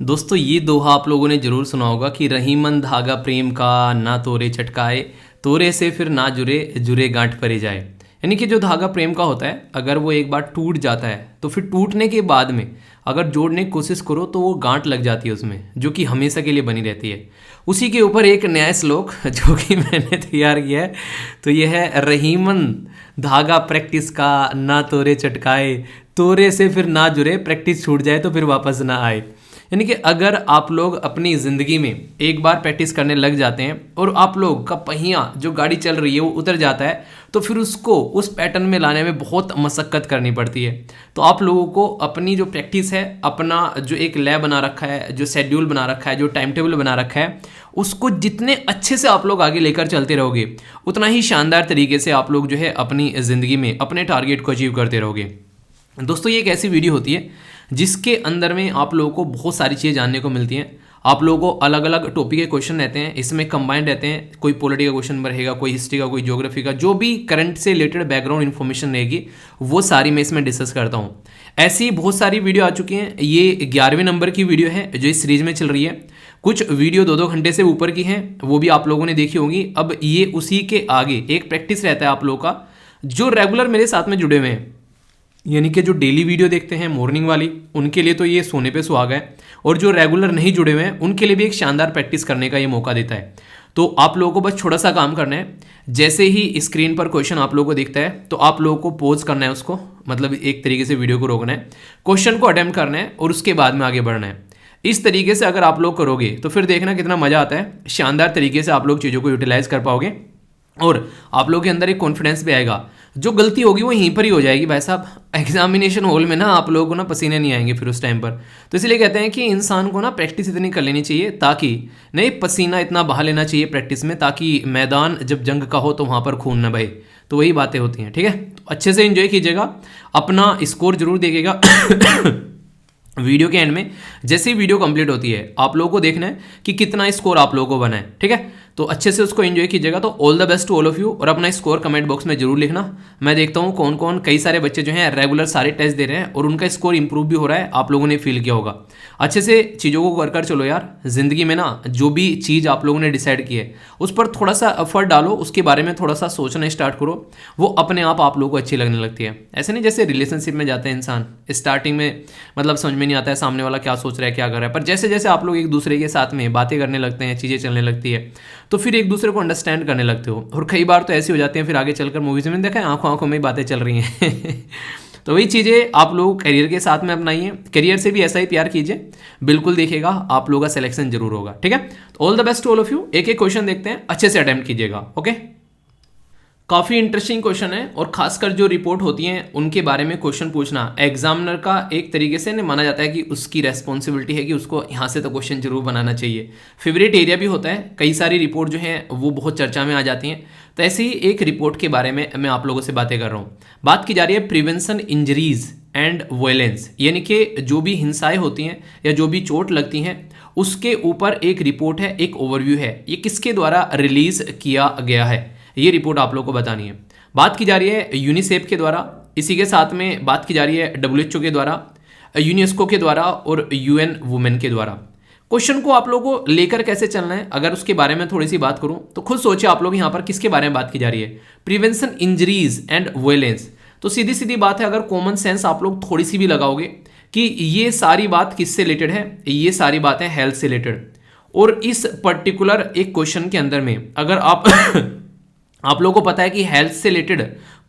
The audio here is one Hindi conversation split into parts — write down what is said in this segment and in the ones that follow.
दोस्तों ये दोहा आप लोगों ने जरूर सुना होगा कि रहीमन धागा प्रेम का ना तोरे चटकाए, तोरे से फिर ना जुरे जुरे गांठ परे जाए। यानी कि जो धागा प्रेम का होता है, अगर वो एक बार टूट जाता है तो फिर टूटने के बाद में अगर जोड़ने की कोशिश करो तो वो गांठ लग जाती है उसमें, जो कि हमेशा के लिए बनी रहती है। उसी के ऊपर एक नया श्लोक जो कि मैंने तैयार किया है, तो यह है रहीमन धागा प्रैक्टिस का ना तोरे चटकाए, तोरे से फिर ना जुरे, प्रैक्टिस छूट जाए तो फिर वापस ना आए। यानी कि अगर आप लोग अपनी ज़िंदगी में एक बार प्रैक्टिस करने लग जाते हैं और आप लोग का पहिया जो गाड़ी चल रही है वो उतर जाता है, तो फिर उसको उस पैटर्न में लाने में बहुत मशक्क़त करनी पड़ती है। तो आप लोगों को अपनी जो प्रैक्टिस है, अपना जो एक लय बना रखा है, जो शेड्यूल बना रखा है, जो टाइम टेबल बना रखा है, उसको जितने अच्छे से आप लोग आगे लेकर चलते रहोगे, उतना ही शानदार तरीके से आप लोग जो है अपनी ज़िंदगी में अपने टारगेट को अचीव करते रहोगे। दोस्तों ये एक ऐसी वीडियो होती है जिसके अंदर में आप लोगों को बहुत सारी चीज़ें जानने को मिलती हैं। आप लोगों को अलग अलग टॉपिक के क्वेश्चन रहते हैं, इसमें कंबाइंड रहते हैं। कोई पॉलिटी का क्वेश्चन रहेगा, कोई हिस्ट्री का, कोई ज्योग्राफी का, जो भी करंट से रिलेटेड बैकग्राउंड इन्फॉर्मेशन रहेगी वो सारी मैं इसमें डिस्कस करता हूँ। ऐसी बहुत सारी वीडियो आ चुकी हैं। ये 11वें नंबर की वीडियो है जो इस सीरीज में चल रही है। कुछ वीडियो 2-2 घंटे से ऊपर की हैं, वो भी आप लोगों ने देखी होंगी। अब ये उसी के आगे एक प्रैक्टिस रहता है आप लोगों का, जो रेगुलर मेरे साथ में जुड़े हुए हैं, यानी कि जो डेली वीडियो देखते हैं मॉर्निंग वाली, उनके लिए तो ये सोने पे सुहागा है, और जो रेगुलर नहीं जुड़े हुए हैं उनके लिए भी एक शानदार प्रैक्टिस करने का ये मौका देता है। तो आप लोगों को बस छोटा सा काम करना है। जैसे ही स्क्रीन पर क्वेश्चन आप लोगों को दिखता है तो आप लोगों को पॉज करना है उसको, मतलब एक तरीके से वीडियो को रोकना है, क्वेश्चन को अटेम्प्ट करना है और उसके बाद में आगे बढ़ना है। इस तरीके से अगर आप लोग करोगे तो फिर देखना कितना मज़ा आता है। शानदार तरीके से आप लोग चीज़ों को यूटिलाइज कर पाओगे और आप लोगों के अंदर एक कॉन्फिडेंस भी आएगा। जो गलती होगी वो यहीं पर ही हो जाएगी भाई साहब। एग्जामिनेशन हॉल में ना आप लोगों को ना पसीने नहीं आएंगे फिर उस टाइम पर। तो इसलिए कहते हैं कि इंसान को ना प्रैक्टिस इतनी कर लेनी चाहिए, ताकि नहीं पसीना इतना बहा लेना चाहिए प्रैक्टिस में, ताकि मैदान जब जंग का हो तो वहाँ पर खून ना बहे। तो वही बातें होती हैं, ठीक है। तो अच्छे से एंजॉय कीजिएगा, अपना स्कोर जरूर देखिएगा। वीडियो के एंड में जैसे ही वीडियो कंप्लीट होती है आप लोगों को देखना है कि कितना स्कोर आप लोगों को बना है, ठीक है। तो अच्छे से उसको एंजॉय कीजिएगा। तो all the best to all of you, और अपना स्कोर कमेंट बॉक्स में जरूर लिखना। मैं देखता हूँ कौन कौन, कई सारे बच्चे जो हैं रेगुलर सारे टेस्ट दे रहे हैं और उनका स्कोर इंप्रूव भी हो रहा है, आप लोगों ने फील किया होगा। अच्छे से चीज़ों को कर कर चलो यार। ज़िंदगी में ना जो भी चीज़ आप लोगों ने डिसाइड की है उस पर थोड़ा सा एफर्ट डालो, उसके बारे में थोड़ा सा सोचना स्टार्ट करो, वो अपने आप लोगों को अच्छी लगने लगती है। ऐसे नहीं जैसे रिलेशनशिप में जाते हैं इंसान, स्टार्टिंग में मतलब समझ में नहीं आता है सामने वाला क्या सोच रहा है, क्या कर रहा है, पर जैसे जैसे आप लोग एक दूसरे के साथ में बातें करने लगते हैं, चीज़ें चलने लगती है, तो फिर एक दूसरे को अंडरस्टैंड करने लगते हो। और कई बार तो ऐसी हो जाती हैं फिर आगे चलकर, मूवीज में देखा है आंखों आंखों में ही बातें चल रही हैं। तो वही चीज़ें आप लोग करियर के साथ में अपनाइए। करियर से भी ऐसा ही प्यार कीजिए, बिल्कुल देखिएगा आप लोगों का सिलेक्शन जरूर होगा, ठीक है। तो all the best to all of you. एक एक क्वेश्चन देखते हैं, अच्छे से अटेम्प्ट कीजिएगा, ओके। काफ़ी इंटरेस्टिंग क्वेश्चन है, और खासकर जो रिपोर्ट होती हैं उनके बारे में क्वेश्चन पूछना एग्जामिनर का एक तरीके से माना जाता है कि उसकी रेस्पॉन्सिबिलिटी है कि उसको यहाँ से तो क्वेश्चन जरूर बनाना चाहिए। फेवरेट एरिया भी होता है, कई सारी रिपोर्ट जो हैं वो बहुत चर्चा में आ जाती हैं। तो ऐसे ही एक रिपोर्ट के बारे में मैं आप लोगों से बातें कर रहा हूँ। बात की जा रही है प्रिवेंशन इंजरीज एंड वायलेंस, यानी कि जो भी हिंसाएं होती हैं या जो भी चोट लगती हैं उसके ऊपर एक रिपोर्ट है, एक ओवरव्यू है। ये किसके द्वारा रिलीज किया गया है, ये रिपोर्ट आप लोगों को बतानी है। बात की जा रही है यूनिसेफ के द्वारा, इसी के साथ में बात की जा रही है WHO के द्वारा, यूनेस्को के द्वारा और UN वुमेन के द्वारा। क्वेश्चन को आप लोगों को लेकर कैसे चलना है, अगर उसके बारे में थोड़ी सी बात करूं तो खुद सोचिए आप लोग यहाँ पर किसके बारे में बात की जा रही है। Prevention injuries and violence. तो सीधी सीधी बात है, अगर कॉमन सेंस आप लोग थोड़ी सी भी लगाओगे कि ये सारी बात किससे रिलेटेड है, ये सारी बातें हेल्थ से रिलेटेड। और इस पर्टिकुलर एक क्वेश्चन के अंदर में अगर आप लोगों को पता है कि हेल्थ से रिलेटेड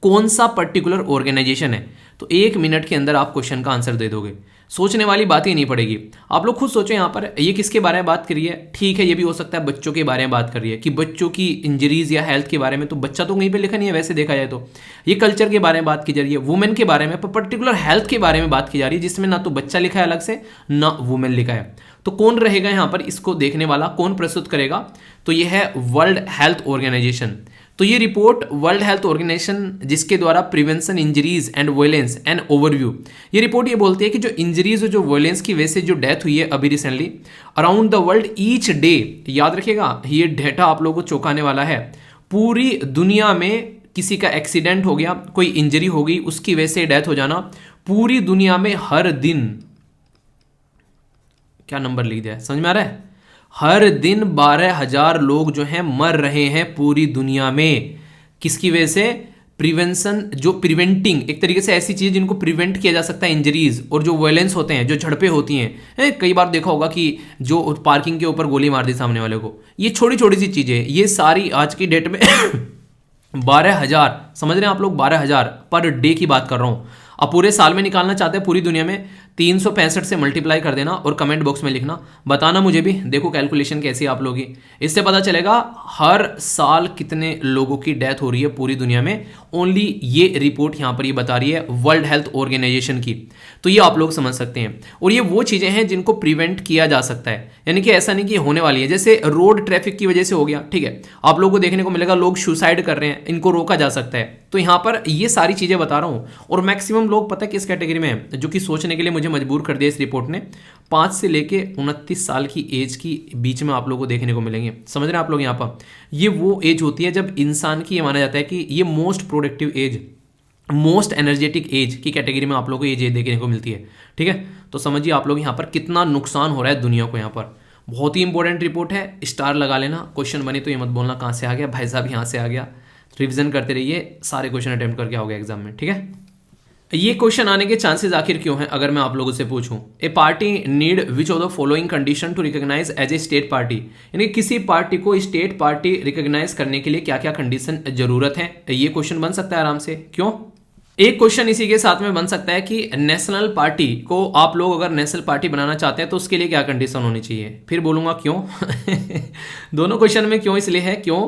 कौन सा पर्टिकुलर ऑर्गेनाइजेशन है, तो 1 मिनट के अंदर आप क्वेश्चन का आंसर दे दोगे। सोचने वाली बात ही नहीं पड़ेगी। आप लोग खुद सोचो यहाँ पर ये किसके बारे में बात कर रही है। ठीक है, ये भी हो सकता है बच्चों के बारे में बात कर रही है कि बच्चों की इंजरीज या हेल्थ के बारे में, तो बच्चा तो कहीं पे लिखा नहीं है वैसे देखा जाए तो। ये कल्चर के बारे में बात की जा रही है, वुमेन के बारे में, पर्टिकुलर हेल्थ के बारे में बात की जा रही है, जिसमें ना तो बच्चा लिखा है अलग से, ना वुमेन लिखा है। तो कौन रहेगा यहाँ पर इसको देखने वाला, कौन प्रस्तुत करेगा, तो यह है वर्ल्ड हेल्थ ऑर्गेनाइजेशन। तो ये रिपोर्ट वर्ल्ड हेल्थ ऑर्गेनाइजेशन, जिसके द्वारा prevention injuries and violence and overview, ये रिपोर्ट ये बोलती है कि जो इंजरीज और जो वायलेंस की वजह से जो डेथ हुई है अभी recently around the world each day, याद रखिएगा ये डेटा आप लोगों को चौंकाने वाला है। पूरी दुनिया में किसी का एक्सीडेंट हो गया, कोई इंजरी हो गई, उसकी वजह से डेथ हो जाना, पूरी दुनिया में हर दिन क्या नंबर लिख दिया है, समझ में आ रहा है? हर दिन 12,000 लोग जो हैं मर रहे हैं पूरी दुनिया में। किसकी वजह से? प्रिवेंशन, जो प्रिवेंटिंग, एक तरीके से ऐसी चीज जिनको प्रिवेंट किया जा सकता है, इंजरीज और जो वायलेंस होते हैं, जो झड़पें होती हैं। कई बार देखा होगा कि जो पार्किंग के ऊपर गोली मार दी सामने वाले को, ये छोटी छोटी सी चीजें, ये सारी आज की डेट में 12,000, समझ रहे हैं आप लोग, 12,000 पर डे की बात कर रहा हूं। अब पूरे साल में निकालना चाहते हैं पूरी दुनिया में, 365 से मल्टीप्लाई कर देना और कमेंट बॉक्स में लिखना, बताना मुझे भी, देखो कैलकुलेशन कैसी है आप लोगों की। इससे पता चलेगा हर साल कितने लोगों की डेथ हो रही है पूरी दुनिया में। ओनली ये रिपोर्ट यहां पर ये बता रही है वर्ल्ड हेल्थ ऑर्गेनाइजेशन की। तो ये आप लोग समझ सकते हैं। और ये वो चीजें हैं जिनको प्रिवेंट किया जा सकता है, यानी कि ऐसा नहीं कि होने वाली है। जैसे रोड ट्रैफिक की वजह से हो गया, ठीक है, आप लोगों को देखने को मिलेगा लोग सुसाइड कर रहे हैं, इनको रोका जा सकता है। तो यहां पर ये सारी चीजें बता रहा हूं। और मैक्सिमम लोग पता है किस कैटेगरी में है, जो कि सोचने के लिए मुझे मजबूर कर दिया इस रिपोर्ट ने, 5 से लेके 29 साल की एज की बीच में आप लोगों को देखने को मिलेंगे। समझ रहे हैं आप लोग? यहाँ पर ये वो एज होती है जब इंसान की, ये माना जाता है कि ये most productive age, most energetic age की कैटेगरी में आप लोगों को ये देखने को मिलती है। ठीक है, तो समझिए आप लोग यहाँ पर कितना नुकसान हो रहा है दुनिया को। यहाँ पर बहुत ही इंपॉर्टेंट रिपोर्ट है, स्टार लगा लेना। क्वेश्चन बने तो ये मत बोलना कहाँ से आ गया, भाई साहब यहाँ से आ गया। रिविजन करते रहिए, सारे क्वेश्चन अटेम्प्ट करके आओगे एग्जाम में। ठीक है, ये क्वेश्चन आने के चांसेस आखिर क्यों हैं, अगर मैं आप लोगों से पूछूं, a party need which of the following condition to recognize as a state party, यानी किसी पार्टी को स्टेट पार्टी रिकॉग्नाइज करने के लिए क्या क्या कंडीशन जरूरत है। ये क्वेश्चन बन सकता है आराम से। क्यों? एक क्वेश्चन इसी के साथ में बन सकता है कि नेशनल पार्टी को आप लोग अगर नेशनल पार्टी बनाना चाहते हैं तो उसके लिए क्या कंडीशन होनी चाहिए। फिर बोलूंगा क्यों दोनों क्वेश्चन में क्यों इसलिए है, क्यों?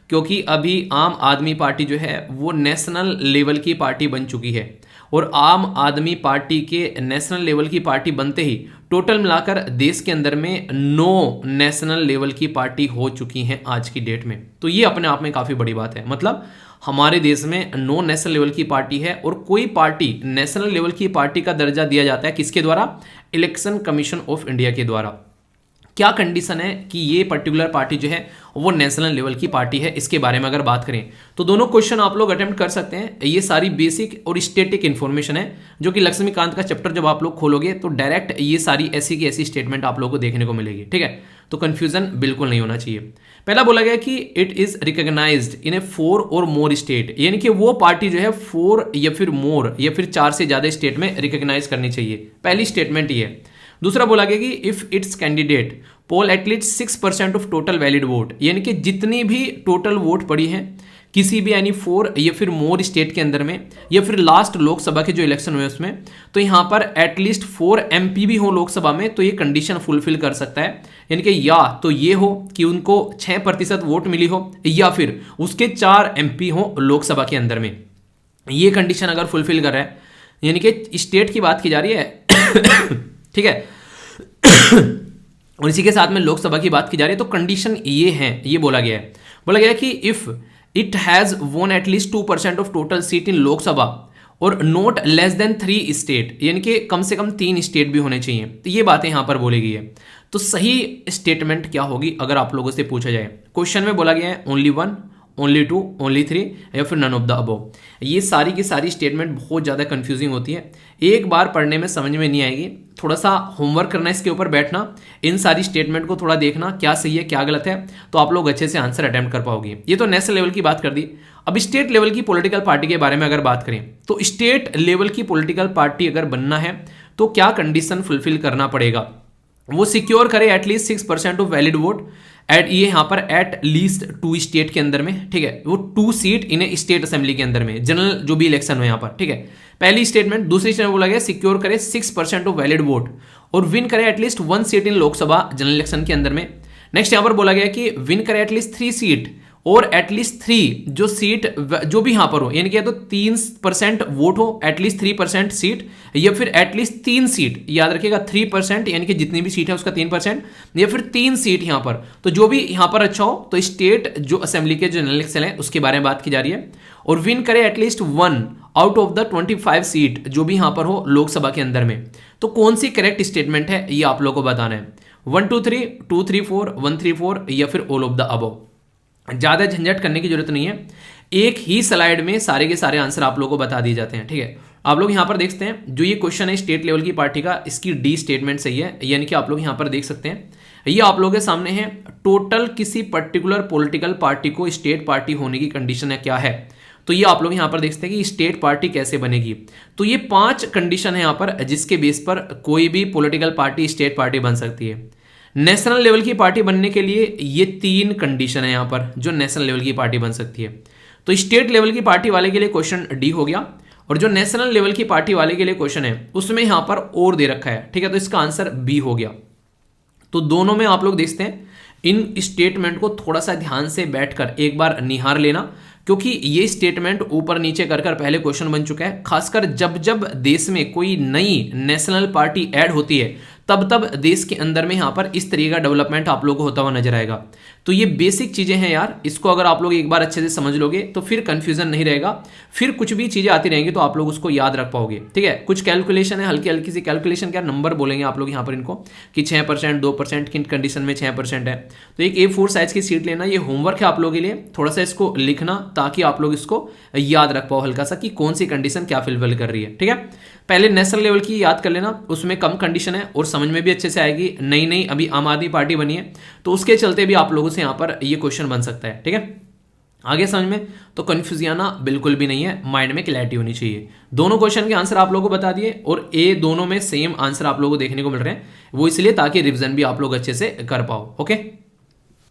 क्योंकि अभी आम आदमी पार्टी जो है वो नेशनल लेवल की पार्टी बन चुकी है, और आम आदमी पार्टी के नेशनल लेवल की पार्टी बनते ही टोटल मिलाकर देश के अंदर में 9 नेशनल लेवल की पार्टी हो चुकी हैं आज की डेट में। तो ये अपने आप में काफी बड़ी बात है। मतलब हमारे देश में 9 नेशनल लेवल की पार्टी है, और कोई पार्टी नेशनल लेवल की पार्टी का दर्जा दिया जाता है किसके द्वारा? इलेक्शन कमीशन ऑफ इंडिया के द्वारा। क्या कंडीशन है कि ये पर्टिकुलर पार्टी जो है वो नेशनल लेवल की पार्टी है, इसके बारे में अगर बात करें तो दोनों क्वेश्चन आप लोग अटेम्प्ट कर सकते हैं। ये सारी बेसिक और स्टेटिक इन्फॉर्मेशन है, जो कि लक्ष्मीकांत का चैप्टर जब आप लोग खोलोगे तो डायरेक्ट ये सारी ऐसी की ऐसी स्टेटमेंट आप लोग को देखने को मिलेगी। ठीक है, तो कंफ्यूजन बिल्कुल नहीं होना चाहिए। पहला बोला गया कि इट इज रिकॉग्नाइज्ड इन ए 4 और मोर स्टेट, यानी कि वो पार्टी जो है 4 या फिर मोर या फिर 4 से ज्यादा स्टेट में रिकॉग्नाइज करनी चाहिए। पहली स्टेटमेंट ये है। दूसरा बोला गया कि if it's candidate poll at least 6% of total valid vote, यानी कि जितनी भी टोटल वोट पड़ी है किसी भी यानी 4 या फिर मोर स्टेट के अंदर में, या फिर लास्ट लोकसभा के जो इलेक्शन हुए उसमें, तो यहां पर एटलीस्ट 4 MP भी हो लोकसभा में, तो ये कंडीशन फुलफिल कर सकता है। यानी कि या तो ये हो कि उनको 6% वोट मिली हो, या फिर उसके 4 MP हो लोकसभा के अंदर में। ये कंडीशन अगर फुलफिल कर रहा है, यानी कि स्टेट की बात की जा रही है ठीक है और इसी के साथ में लोकसभा की बात की जा रही है, तो कंडीशन ये है, ये बोला गया है। बोला गया है कि if it has won at least 2% of total seat in Lok Sabha और नॉट लेस देन 3 स्टेट, यानी कि कम से कम 3 स्टेट भी होने चाहिए। तो ये बातें यहां पर बोली गई है। तो सही स्टेटमेंट क्या होगी अगर आप लोगों से पूछा जाए? क्वेश्चन में बोला गया है ओनली 1, ओनली 2, ओनली 3 या फिर नन ऑफ द अबव। ये सारी की सारी स्टेटमेंट बहुत ज़्यादा कंफ्यूजिंग होती है, एक बार पढ़ने में समझ में नहीं आएगी। थोड़ा सा होमवर्क करना, इसके ऊपर बैठना, इन सारी स्टेटमेंट को थोड़ा देखना क्या सही है क्या गलत है, तो आप लोग अच्छे से आंसर अटेम्प्ट कर पाओगे। ये तो नेशनल लेवल की बात कर दी। अब स्टेट लेवल की पॉलिटिकल पार्टी के बारे में अगर बात करें तो स्टेट लेवल की पॉलिटिकल पार्टी अगर बनना है तो क्या कंडीशन फुलफिल करना पड़ेगा? वो सिक्योर करे at least 6% of valid vote at, ये यहां पर एट लीस्ट 2 स्टेट के अंदर में। ठीक है, वो 2 सीट इन स्टेट असेंबली के अंदर में, जनरल जो भी इलेक्शन हो यहां पर। ठीक है, पहली स्टेटमेंट। दूसरी स्टेटमेंट बोला गया सिक्योर करे 6% ऑफ वैलिड वोट और विन करे at least 1 seat in Lok Sabha general election के अंदर में। नेक्स्ट यहां पर बोला गया कि विन करे एटलीस्ट 3 सीट और एटलीस्ट 3 जो सीट जो भी यहां पर हो, यानी कि तो 3% वोट हो, एटलीस्ट 3% सीट, या फिर एटलीस्ट 3 सीट, याद रखिएगा 3%, यानी कि जितनी भी सीट है उसका 3%, या फिर 3 सीट यहां पर। तो जो भी यहां पर अच्छा हो, तो स्टेट जो असेंबली के जनरल इलेक्शन है उसके बारे में बात की जा रही है। और विन करे at least 1 out of the 25 seat जो भी यहां पर हो लोकसभा के अंदर में। तो कौन सी करेक्ट स्टेटमेंट है ये आप लोग को बताना है। 1 2 3, 2 3 4, 1 3 4 या फिर ऑल ऑफ द अबव। ज्यादा झंझट करने की जरूरत नहीं है, एक ही स्लाइड में सारे के सारे आंसर आप लोगों को बता दिए जाते हैं। ठीक है, आप लोग यहाँ पर देखते हैं जो ये क्वेश्चन है स्टेट लेवल की पार्टी का, इसकी डी स्टेटमेंट सही है, यानी कि आप लोग यहाँ पर देख सकते हैं ये आप लोगों के सामने है टोटल किसी पर्टिकुलर पॉलिटिकल पार्टी को स्टेट पार्टी होने की कंडीशन है क्या है। तो ये आप लोग यहाँ पर देखते हैं कि स्टेट पार्टी कैसे बनेगी। तो ये 5 कंडीशन है यहाँ पर जिसके बेस पर कोई भी पॉलिटिकल पार्टी स्टेट पार्टी बन सकती है। नेशनल लेवल की पार्टी बनने के लिए ये 3 कंडीशन है यहाँ पर जो नेशनल लेवल की पार्टी बन सकती है। तो स्टेट लेवल की पार्टी वाले के लिए क्वेश्चन डी हो गया, और जो नेशनल लेवल की पार्टी वाले के लिए क्वेश्चन है उसमें यहां पर और दे रखा है, ठीक है, तो इसका आंसर बी हो गया। तो दोनों में आप लोग देखते हैं इन स्टेटमेंट को थोड़ा सा ध्यान से बैठकर एक बार निहार लेना, क्योंकि ये स्टेटमेंट ऊपर नीचे कर कर पहले क्वेश्चन बन चुका है। खासकर जब जब देश में कोई नई नेशनल पार्टी ऐड होती है तब तब देश के अंदर में यहाँ पर इस तरीके का डेवलपमेंट आप लोगों को होता हुआ नजर आएगा। तो ये बेसिक चीजें हैं यार, इसको अगर आप लोग एक बार अच्छे से समझ लोगे तो फिर कंफ्यूजन नहीं रहेगा, फिर कुछ भी चीजें आती रहेंगी तो आप लोग उसको याद रख पाओगे। ठीक है, कुछ कैलकुलेशन है, हल्की हल्की सी कैलकुलेशन, क्या नंबर बोलेंगे आप लोग यहाँ पर इनको कि 6%, 2%, किन कंडीशन में 6% है। तो एक A4 साइज की सीट लेना, ये होमवर्क है आप लोगों के लिए, थोड़ा सा इसको लिखना ताकि आप लोग इसको याद रख पाओ हल्का सा कि कौन सी कंडीशन क्या फिलफिल कर रही है। ठीक है, पहले नेशनल लेवल की याद कर लेना, उसमें कम कंडीशन है और समझ में भी अच्छे से आएगी। नई नई अभी आम आदमी पार्टी बनी है तो उसके चलते भी आप लोगों से यहाँ पर ये क्वेश्चन बन सकता है। ठीक है, आगे समझ में, तो कंफ्यूज आना बिल्कुल भी नहीं है, माइंड में क्लैरिटी होनी चाहिए। दोनों क्वेश्चन के आंसर आप लोगों को बता दिए और ए दोनों में सेम आंसर आप लोगों को देखने को मिल रहे हैं, वो इसलिए ताकि रिवीजन भी आप लोग अच्छे से कर पाओ। ओके,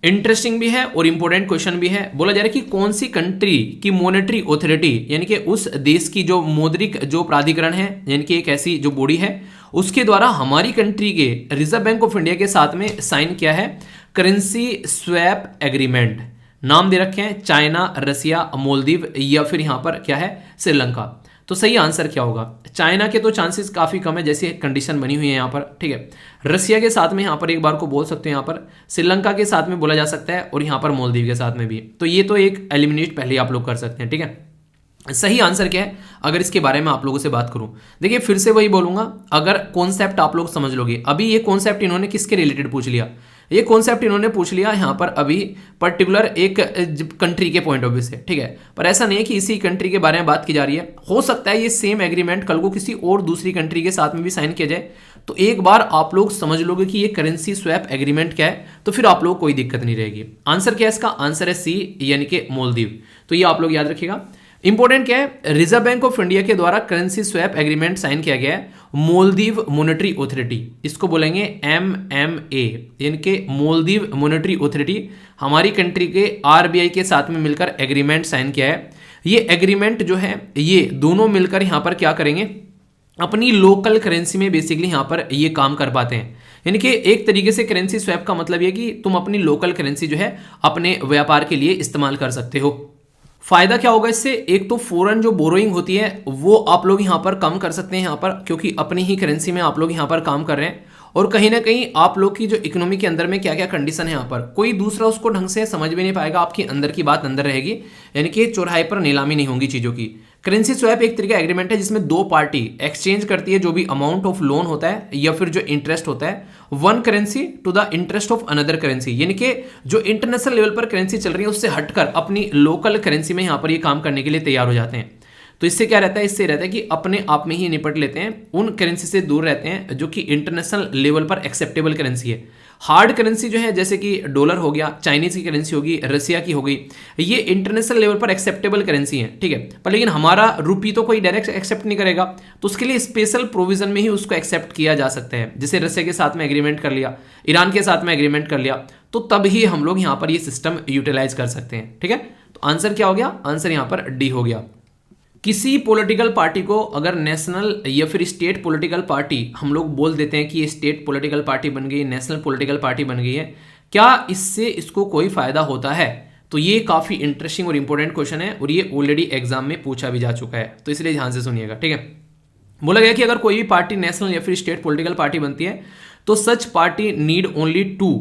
इंटरेस्टिंग भी है और इंपॉर्टेंट क्वेश्चन भी है। बोला जा रहा है कि कौन सी कंट्री की मॉनेटरी ऑथोरिटी, यानी कि उस देश की जो मौद्रिक जो प्राधिकरण है, यानी कि एक ऐसी जो बॉडी है, उसके द्वारा हमारी कंट्री के रिजर्व बैंक ऑफ इंडिया के साथ में साइन किया है करेंसी स्वैप एग्रीमेंट। नाम दे रखे हैं चाइना, रसिया, मालदीव या फिर यहां पर क्या है श्रीलंका। तो सही आंसर क्या होगा? चाइना के तो चांसेस काफी कम है जैसी कंडीशन बनी हुई है यहाँ पर। ठीक है, रसिया के साथ में यहाँ पर एक बार को बोल सकते हैं, यहाँ पर श्रीलंका के साथ में बोला जा सकता है और यहाँ पर मालदीव के साथ में भी। तो ये तो एक एलिमिनेट पहले आप लोग कर सकते हैं। ठीक है, सही आंसर क्या है अगर इसके बारे में आप लोगों से बात करूं? देखिए फिर से वही बोलूंगा, अगर कॉन्सेप्ट आप लोग समझ लोगे। अभी ये कॉन्सेप्ट इन्होंने किसके रिलेटेड पूछ लिया? ये कॉन्सेप्ट इन्होंने पूछ लिया यहाँ पर अभी पर्टिकुलर एक कंट्री के पॉइंट ऑफ व्यू से। ठीक है, पर ऐसा नहीं है कि इसी कंट्री के बारे में बात की जा रही है, हो सकता है ये सेम एग्रीमेंट कल को किसी और दूसरी कंट्री के साथ में भी साइन किया जाए। तो एक बार आप लोग समझ लोगे कि ये करेंसी स्वैप एग्रीमेंट क्या है, तो फिर आप लोग कोई दिक्कत नहीं रहेगी। आंसर क्या है इसका? आंसर है सी, यानी कि मालदीव। तो ये आप लोग याद रखिएगा। इंपॉर्टेंट क्या है? रिजर्व बैंक ऑफ इंडिया के द्वारा करेंसी स्वैप एग्रीमेंट साइन किया गया है मालदीव मॉनेटरी ऑथोरिटी, इसको बोलेंगे MMA, यानी कि मालदीव मॉनेटरी ऑथोरिटी हमारी कंट्री के RBI के साथ में मिलकर एग्रीमेंट साइन किया है। ये एग्रीमेंट जो है ये दोनों मिलकर यहाँ पर क्या करेंगे, अपनी लोकल करेंसी में बेसिकली यहाँ पर ये काम कर पाते हैं। यानी कि एक तरीके से करेंसी स्वैप का मतलब ये कि तुम अपनी लोकल करेंसी जो है अपने व्यापार के लिए इस्तेमाल कर सकते हो। फायदा क्या होगा इससे? एक तो फॉरेन जो बोरोइंग होती है वो आप लोग यहाँ पर कम कर सकते हैं यहाँ पर, क्योंकि अपनी ही करेंसी में आप लोग यहाँ पर काम कर रहे हैं। और कहीं ना कहीं आप लोग की जो इकोनॉमी के अंदर में क्या क्या कंडीशन है यहाँ पर, कोई दूसरा उसको ढंग से समझ भी नहीं पाएगा, आपकी अंदर की बात अंदर रहेगी, यानी कि चौराहे पर नीलामी नहीं होंगी चीज़ों की। करेंसी स्वैप एक तरीका एग्रीमेंट है जिसमें दो पार्टी एक्सचेंज करती है जो भी अमाउंट ऑफ लोन होता है या फिर जो इंटरेस्ट होता है, one currency to the interest of another currency, यानी कि जो इंटरनेशनल लेवल पर करेंसी चल रही है उससे हटकर अपनी लोकल करेंसी में यहाँ पर ये काम करने के लिए तैयार हो जाते हैं। तो इससे क्या रहता है? इससे रहता है कि अपने आप में ही निपट लेते हैं, उन करेंसी से दूर रहते हैं जो कि इंटरनेशनल लेवल पर एक्सेप्टेबल करेंसी है। हार्ड करेंसी जो है जैसे कि डॉलर हो गया, चाइनीज की करेंसी होगी, रसिया की हो गई, ये इंटरनेशनल लेवल पर एक्सेप्टेबल करेंसी है। ठीक है, पर लेकिन हमारा रुपी तो कोई डायरेक्ट एक्सेप्ट नहीं करेगा, तो उसके लिए स्पेशल प्रोविजन में ही उसको एक्सेप्ट किया जा सकता है। जैसे रसिया के साथ में एग्रीमेंट कर लिया, ईरान के साथ में एग्रीमेंट कर लिया, तो तब ही हम लोग यहाँ पर ये सिस्टम यूटिलाइज कर सकते हैं। ठीक है, तो आंसर क्या हो गया? आंसर यहाँ पर डी हो गया। किसी पॉलिटिकल पार्टी को अगर नेशनल या फिर स्टेट पॉलिटिकल पार्टी हम लोग बोल देते हैं कि ये स्टेट पॉलिटिकल पार्टी बन गई, नेशनल पॉलिटिकल पार्टी बन गई है, क्या इससे इसको कोई फायदा होता है? तो ये काफी इंटरेस्टिंग और इंपॉर्टेंट क्वेश्चन है और ये ऑलरेडी एग्जाम में पूछा भी जा चुका है, तो इसलिए ध्यान से सुनिएगा। ठीक है, बोला गया कि अगर कोई भी पार्टी नेशनल या फिर स्टेट पॉलिटिकल पार्टी बनती है तो such party need only to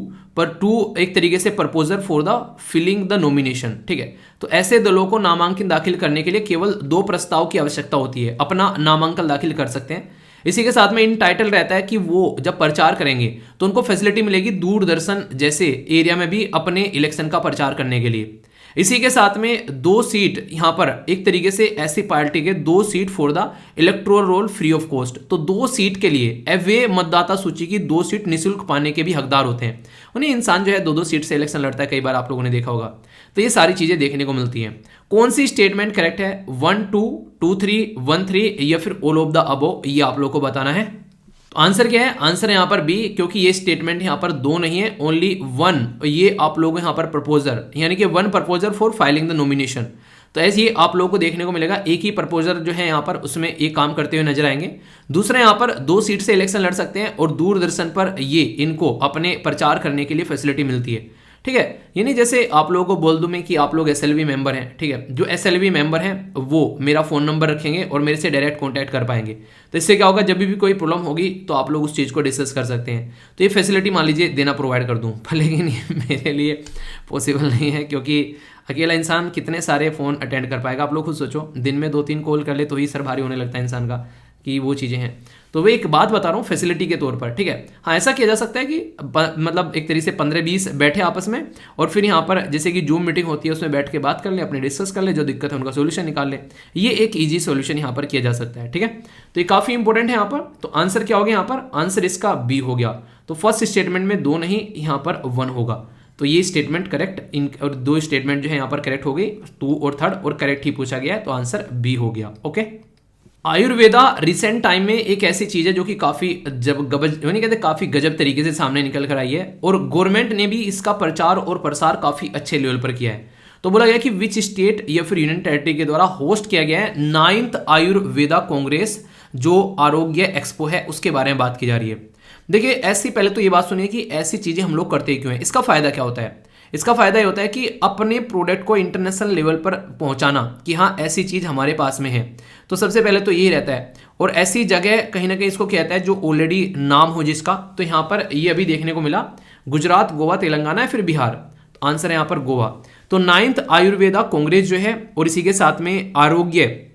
एक तरीके से proposer for the filling the nomination. ठीक है, तो ऐसे दलों को नामांकन दाखिल करने के लिए केवल 2 प्रस्ताव की आवश्यकता होती है, अपना नामांकन दाखिल कर सकते हैं। इसी के साथ में इन टाइटल रहता है कि वो जब प्रचार करेंगे तो उनको फैसिलिटी मिलेगी दूरदर्शन जैसे एरिया में भी अपने इलेक्शन का प्रचार करने के लिए। इसी के साथ में 2 सीट यहाँ पर एक तरीके से ऐसी पार्टी के 2 seat for the electoral roll free of cost. तो 2 सीट के लिए वे मतदाता सूची की 2 सीट निःशुल्क पाने के भी हकदार होते हैं। उन्हें इंसान जो है 2-2 सीट से इलेक्शन लड़ता है, कई बार आप लोगों ने देखा होगा। तो ये सारी चीजें देखने को मिलती हैं। कौन सी स्टेटमेंट करेक्ट है, 1 2 2 3 1 3 या फिर ऑल ऑफ द अबव, ये आप लोग को बताना है। तो आंसर क्या है, आंसर है यहाँ पर बी, क्योंकि ये स्टेटमेंट यहाँ पर 2 नहीं है, ओनली 1। ये आप लोग यहाँ पर प्रपोजर यानी कि 1 proposer for filing the nomination. तो ऐसे ही आप लोगों को देखने को मिलेगा, एक ही प्रपोजर जो है यहाँ पर उसमें एक काम करते हुए नजर आएंगे। दूसरा यहाँ पर 2 सीट से इलेक्शन लड़ सकते हैं और दूरदर्शन पर ये इनको अपने प्रचार करने के लिए फैसिलिटी मिलती है। ठीक है, यानी जैसे आप लोगों को बोल दूं मैं कि आप लोग एसएलवी मेंबर हैं, ठीक है, जो एसएलवी मेंबर हैं वो मेरा फ़ोन नंबर रखेंगे और मेरे से डायरेक्ट कांटेक्ट कर पाएंगे। तो इससे क्या होगा, जब भी कोई प्रॉब्लम होगी तो आप लोग उस चीज़ को डिस्कस कर सकते हैं। तो ये फैसिलिटी मान लीजिए देना प्रोवाइड कर दूँ, लेकिन ये मेरे लिए पॉसिबल नहीं है, क्योंकि अकेला इंसान कितने सारे फ़ोन अटेंड कर पाएगा। आप लोग खुद सोचो, दिन में 2-3 कॉल कर ले तो ही सर भारी होने लगता है इंसान का, कि वो चीज़ें हैं। तो वे एक बात बता रहा हूँ फैसिलिटी के तौर पर, ठीक है। हाँ, ऐसा किया जा सकता है कि मतलब एक तरीके से 15-20 बैठे आपस में और फिर यहाँ पर जैसे कि जूम मीटिंग होती है उसमें बैठ के बात कर ले, अपने डिस्कस कर ले, जो दिक्कत है उनका सोल्यूशन निकाल ले। ये एक ईजी सोल्यूशन यहाँ पर किया जा सकता है, ठीक है। तो ये काफ़ी इंपॉर्टेंट है यहाँ पर। तो आंसर क्या हो गया यहाँ पर, आंसर इसका बी हो गया। तो फर्स्ट स्टेटमेंट में 2 नहीं, यहाँ पर 1 होगा। तो ये स्टेटमेंट करेक्ट, इन और 2 स्टेटमेंट जो है यहाँ पर करेक्ट हो गई, 2 और 3rd और करेक्ट ही पूछा गया है, तो आंसर बी हो गया। ओके, आयुर्वेदा रिसेंट टाइम में एक ऐसी चीज है जो कि काफी कहते काफी गजब तरीके से सामने निकल कर आई है और गवर्नमेंट ने भी इसका प्रचार और प्रसार काफी अच्छे लेवल पर किया है। तो बोला गया कि विच स्टेट या फिर यूनियन टेरिटरी के द्वारा होस्ट किया गया है 9th आयुर्वेदा कांग्रेस, जो आरोग्य एक्सपो है, उसके बारे में बात की जा रही है। देखिए, ऐसी पहले तो ये बात सुनिए कि ऐसी चीजें हम लोग करते क्यों हैं, इसका फायदा क्या होता है। इसका फायदा ये होता है कि अपने प्रोडक्ट को इंटरनेशनल लेवल पर पहुंचाना, कि हाँ ऐसी चीज हमारे पास में है। तो सबसे पहले तो यही रहता है, और ऐसी जगह कहीं ना कहीं इसको कहता है जो ऑलरेडी नाम हो जिसका। तो यहाँ पर ये अभी देखने को मिला, गुजरात, गोवा, तेलंगाना या फिर बिहार। तो आंसर है यहाँ पर गोवा। तो 9th आयुर्वेदा कांग्रेस जो है और इसी के साथ में आरोग्य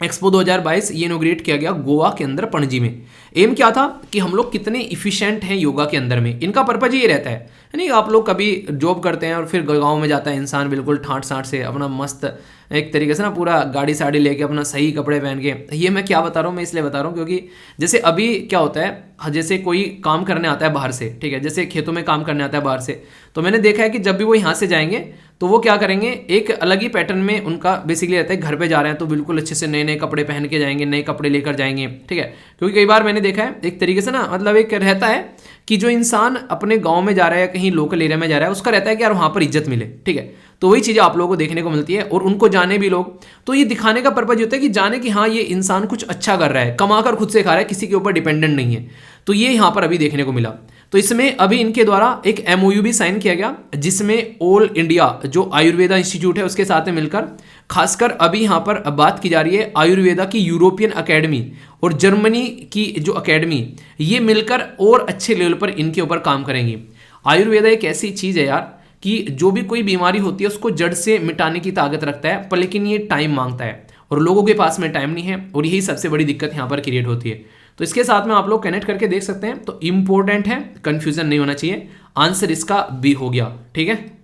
एक्सपो 2022 ये इनोग्रेट किया गया गोवा के अंदर पणजी में। एम क्या था कि हम लोग कितने इफिशिएंट हैं योगा के अंदर में, इनका पर्पज ये रहता है। यानी आप लोग कभी जॉब करते हैं और फिर गांव में जाता है इंसान बिल्कुल ठाट साट से अपना मस्त एक तरीके से ना पूरा गाड़ी साड़ी लेके अपना सही कपड़े पहन के। ये मैं क्या बता रहा हूँ, मैं इसलिए बता रहा हूँ क्योंकि जैसे अभी क्या होता है, जैसे कोई काम करने आता है बाहर से, ठीक है, जैसे खेतों में काम करने आता है बाहर से, तो मैंने देखा है कि जब भी वो यहाँ से जाएंगे तो वो क्या करेंगे, एक अलग ही पैटर्न में उनका बेसिकली रहता है। घर पे जा रहे हैं तो बिल्कुल अच्छे से नए नए कपड़े पहन के जाएंगे, नए कपड़े लेकर जाएंगे, ठीक है। क्योंकि कई बार मैंने देखा है एक तरीके से ना, मतलब एक रहता है कि जो इंसान अपने गांव में जा रहा है या कहीं लोकल एरिया में जा रहा है, उसका रहता है कि यार वहां पर इज्जत मिले, ठीक है। तो वही चीज़ें आप लोगों को देखने को मिलती है और उनको जाने भी लोग, तो ये दिखाने का पर्पज होता है कि जाने कि हाँ ये इंसान कुछ अच्छा कर रहा है, कमाकर खुद से खा रहा है, किसी के ऊपर डिपेंडेंट नहीं है। तो ये यहाँ पर अभी देखने को मिला। तो इसमें अभी इनके द्वारा एक MOU भी साइन किया गया, जिसमें ऑल इंडिया जो आयुर्वेदा इंस्टीट्यूट है उसके साथ में मिलकर, खासकर अभी यहाँ पर बात की जा रही है आयुर्वेदा की यूरोपियन अकेडमी और जर्मनी की जो अकेडमी, ये मिलकर और अच्छे लेवल पर इनके ऊपर काम करेंगी। आयुर्वेदा एक ऐसी चीज़ है यार कि जो भी कोई बीमारी होती है उसको जड़ से मिटाने की ताकत रखता है, पर लेकिन ये टाइम मांगता है और लोगों के पास में टाइम नहीं है, और यही सबसे बड़ी दिक्कत यहाँ पर क्रिएट होती है। तो इसके साथ में आप लोग कनेक्ट करके देख सकते हैं। तो इंपॉर्टेंट है, कंफ्यूजन नहीं होना चाहिए, आंसर इसका बी हो गया, ठीक है।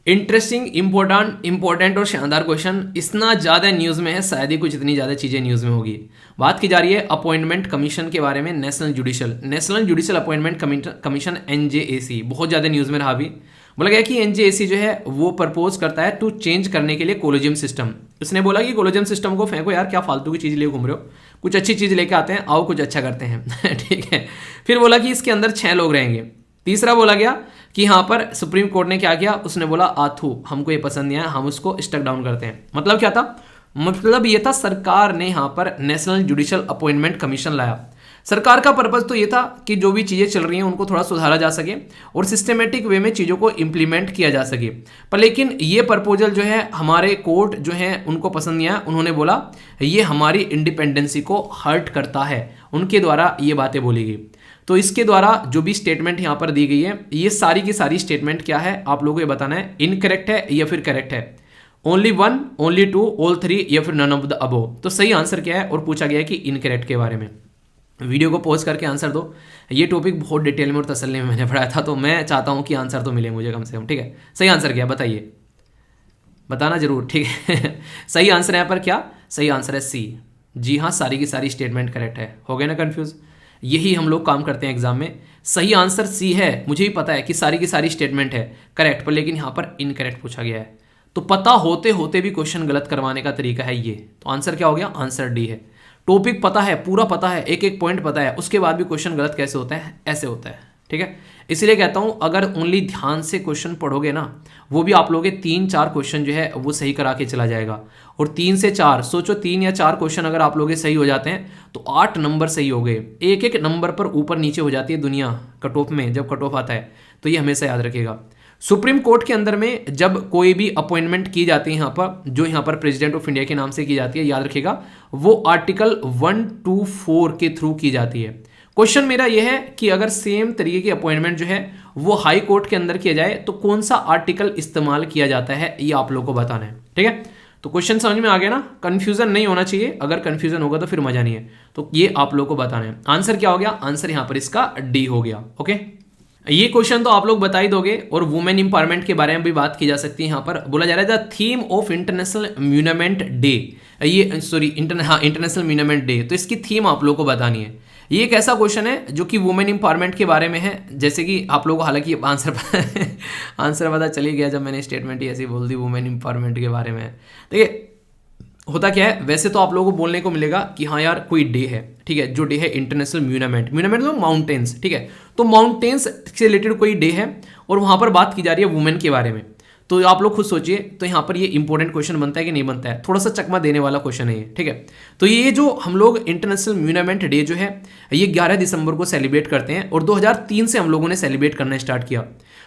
इंटरेस्टिंग, इंपॉर्टेंट और शानदार क्वेश्चन, इतना ज़्यादा न्यूज़ में है, शायद ही कुछ इतनी ज़्यादा चीज़ें न्यूज़ में होगी। बात की जा रही है अपॉइंटमेंट कमीशन के बारे में, national judicial appointment commission NJAC, बहुत ज़्यादा न्यूज़ में रहा अभी। बोला गया कि NJAC जो है वो प्रपोज करता है टू चेंज करने के लिए कोलोजियम सिस्टम। उसने बोला कि कोलोजियम सिस्टम को फेंको यार, क्या फालतू की चीज़ ले घूम रहे हो, कुछ अच्छी चीज़ लेके आते हैं, आओ कुछ अच्छा करते हैं ठीक है। फिर बोला कि इसके अंदर 6 लोग रहेंगे। तीसरा बोला गया कि यहाँ पर सुप्रीम कोर्ट ने क्या किया, उसने बोला आथू हमको ये पसंद नहीं आया, हम उसको स्टक डाउन करते हैं। मतलब क्या था, मतलब ये था सरकार ने यहाँ पर नेशनल जुडिशल अपॉइंटमेंट कमीशन लाया। सरकार का पर्पज तो ये था कि जो भी चीज़ें चल रही हैं उनको थोड़ा सुधारा जा सके और सिस्टमेटिक वे में चीज़ों को इम्प्लीमेंट किया जा सके। पर लेकिन ये प्रपोजल जो है हमारे कोर्ट जो है उनको पसंद नहीं आया, उन्होंने बोला ये हमारी इंडिपेंडेंसी को हर्ट करता है, उनके द्वारा ये बातें बोली गई। तो इसके द्वारा जो भी स्टेटमेंट यहाँ पर दी गई है, ये सारी की सारी स्टेटमेंट क्या है आप लोगों को ये बताना है, इनकरेक्ट है या फिर करेक्ट है। ओनली 1, ओनली 2, ऑल 3 या फिर नन ऑफ द अबव। तो सही आंसर क्या है, और पूछा गया है कि इनकरेक्ट के बारे में। वीडियो को पॉज करके आंसर दो। ये टॉपिक बहुत डिटेल में और तसल्ली में मैंने पढ़ाया था, तो मैं चाहता हूँ कि आंसर तो मिले मुझे कम से कम, ठीक है। सही आंसर क्या है बताइए। बताना जरूर, ठीक है। सही आंसर यहाँ पर क्या, सही आंसर है सी। जी हाँ, सारी की सारी स्टेटमेंट करेक्ट है। हो गए ना कंफ्यूज? यही हम लोग काम करते हैं एग्जाम में। सही आंसर सी है, मुझे भी पता है कि सारी की सारी स्टेटमेंट है करेक्ट, पर लेकिन यहाँ पर इनकरेक्ट पूछा गया है। तो पता होते होते भी क्वेश्चन गलत करवाने का तरीका है ये। तो आंसर क्या हो गया, आंसर डी है। टॉपिक पता है, पूरा पता है, एक एक पॉइंट पता है, उसके बाद भी क्वेश्चन गलत कैसे होता है, ऐसे होता है, ठीक है। इसलिए कहता हूं अगर ओनली ध्यान से क्वेश्चन पढ़ोगे ना, वो भी आप लोगों के 3-4 क्वेश्चन जो है वो सही करा के चला जाएगा। और 3 से 4 सोचो, 3 या 4 क्वेश्चन अगर आप लोगों के सही हो जाते हैं तो 8 नंबर सही हो गए। एक एक नंबर पर ऊपर नीचे हो जाती है दुनिया कट ऑफ में, जब कट ऑफ आता है। तो ये हमेशा याद रखिएगा। सुप्रीम कोर्ट के अंदर में जब कोई भी अपॉइंटमेंट की जाती है यहाँ पर, जो यहाँ पर प्रेसिडेंट ऑफ इंडिया के नाम से की जाती है, याद रखिएगा वो आर्टिकल 124 के थ्रू की जाती है। क्वेश्चन मेरा यह है कि अगर सेम तरीके की अपॉइंटमेंट जो है वो हाई कोर्ट के अंदर किया जाए तो कौन सा आर्टिकल इस्तेमाल किया जाता है, ये आप लोगों को बताना है, ठीक है। तो क्वेश्चन समझ में आ गया ना, कंफ्यूजन नहीं होना चाहिए, अगर कंफ्यूजन होगा तो फिर मजा नहीं है। तो ये आप लोगों को बताना है। आंसर क्या हो गया, आंसर यहां पर इसका डी हो गया। ओके, ये क्वेश्चन तो आप लोग बता ही दोगे। और वुमेन इंपावरमेंट के बारे में भी बात की जा सकती है। यहाँ पर बोला जा रहा है the theme of international monument day, ये सॉरी इंटरनेशनल म्यूनमेंट डे, तो इसकी थीम आप लोगों को बतानी है। ये एक ऐसा क्वेश्चन है जो कि वुमेन इंपावरमेंट के बारे में है। जैसे कि आप लोगों को हालांकि आंसर आंसर पता चल ही गया जब मैंने स्टेटमेंट ही ऐसी बोल दी वुमेन इंपावरमेंट के बारे में। देखिए होता क्या है, वैसे तो आप लोगों को बोलने को मिलेगा कि हाँ यार कोई डे है, ठीक है, जो डे है इंटरनेशनल म्यूनमेंट, म्यूनमेंट मतलब माउंटेन्स, ठीक है। तो माउंटेन्स से रिलेटेड कोई डे है और वहाँ पर बात की जा रही है वुमेन के बारे में। तो आप लोग खुद सोचिए, तो यहाँ पर ये इंपॉर्टेंट क्वेश्चन बनता है कि नहीं बनता है, थोड़ा सा चकमा देने वाला क्वेश्चन है ये, ठीक है। तो ये जो हम लोग इंटरनेशनल म्यूनमेंट डे जो है ये 11 दिसंबर को सेलिब्रेट करते हैं और 2003 से हम लोगों ने सेलिब्रेट करना स्टार्ट किया।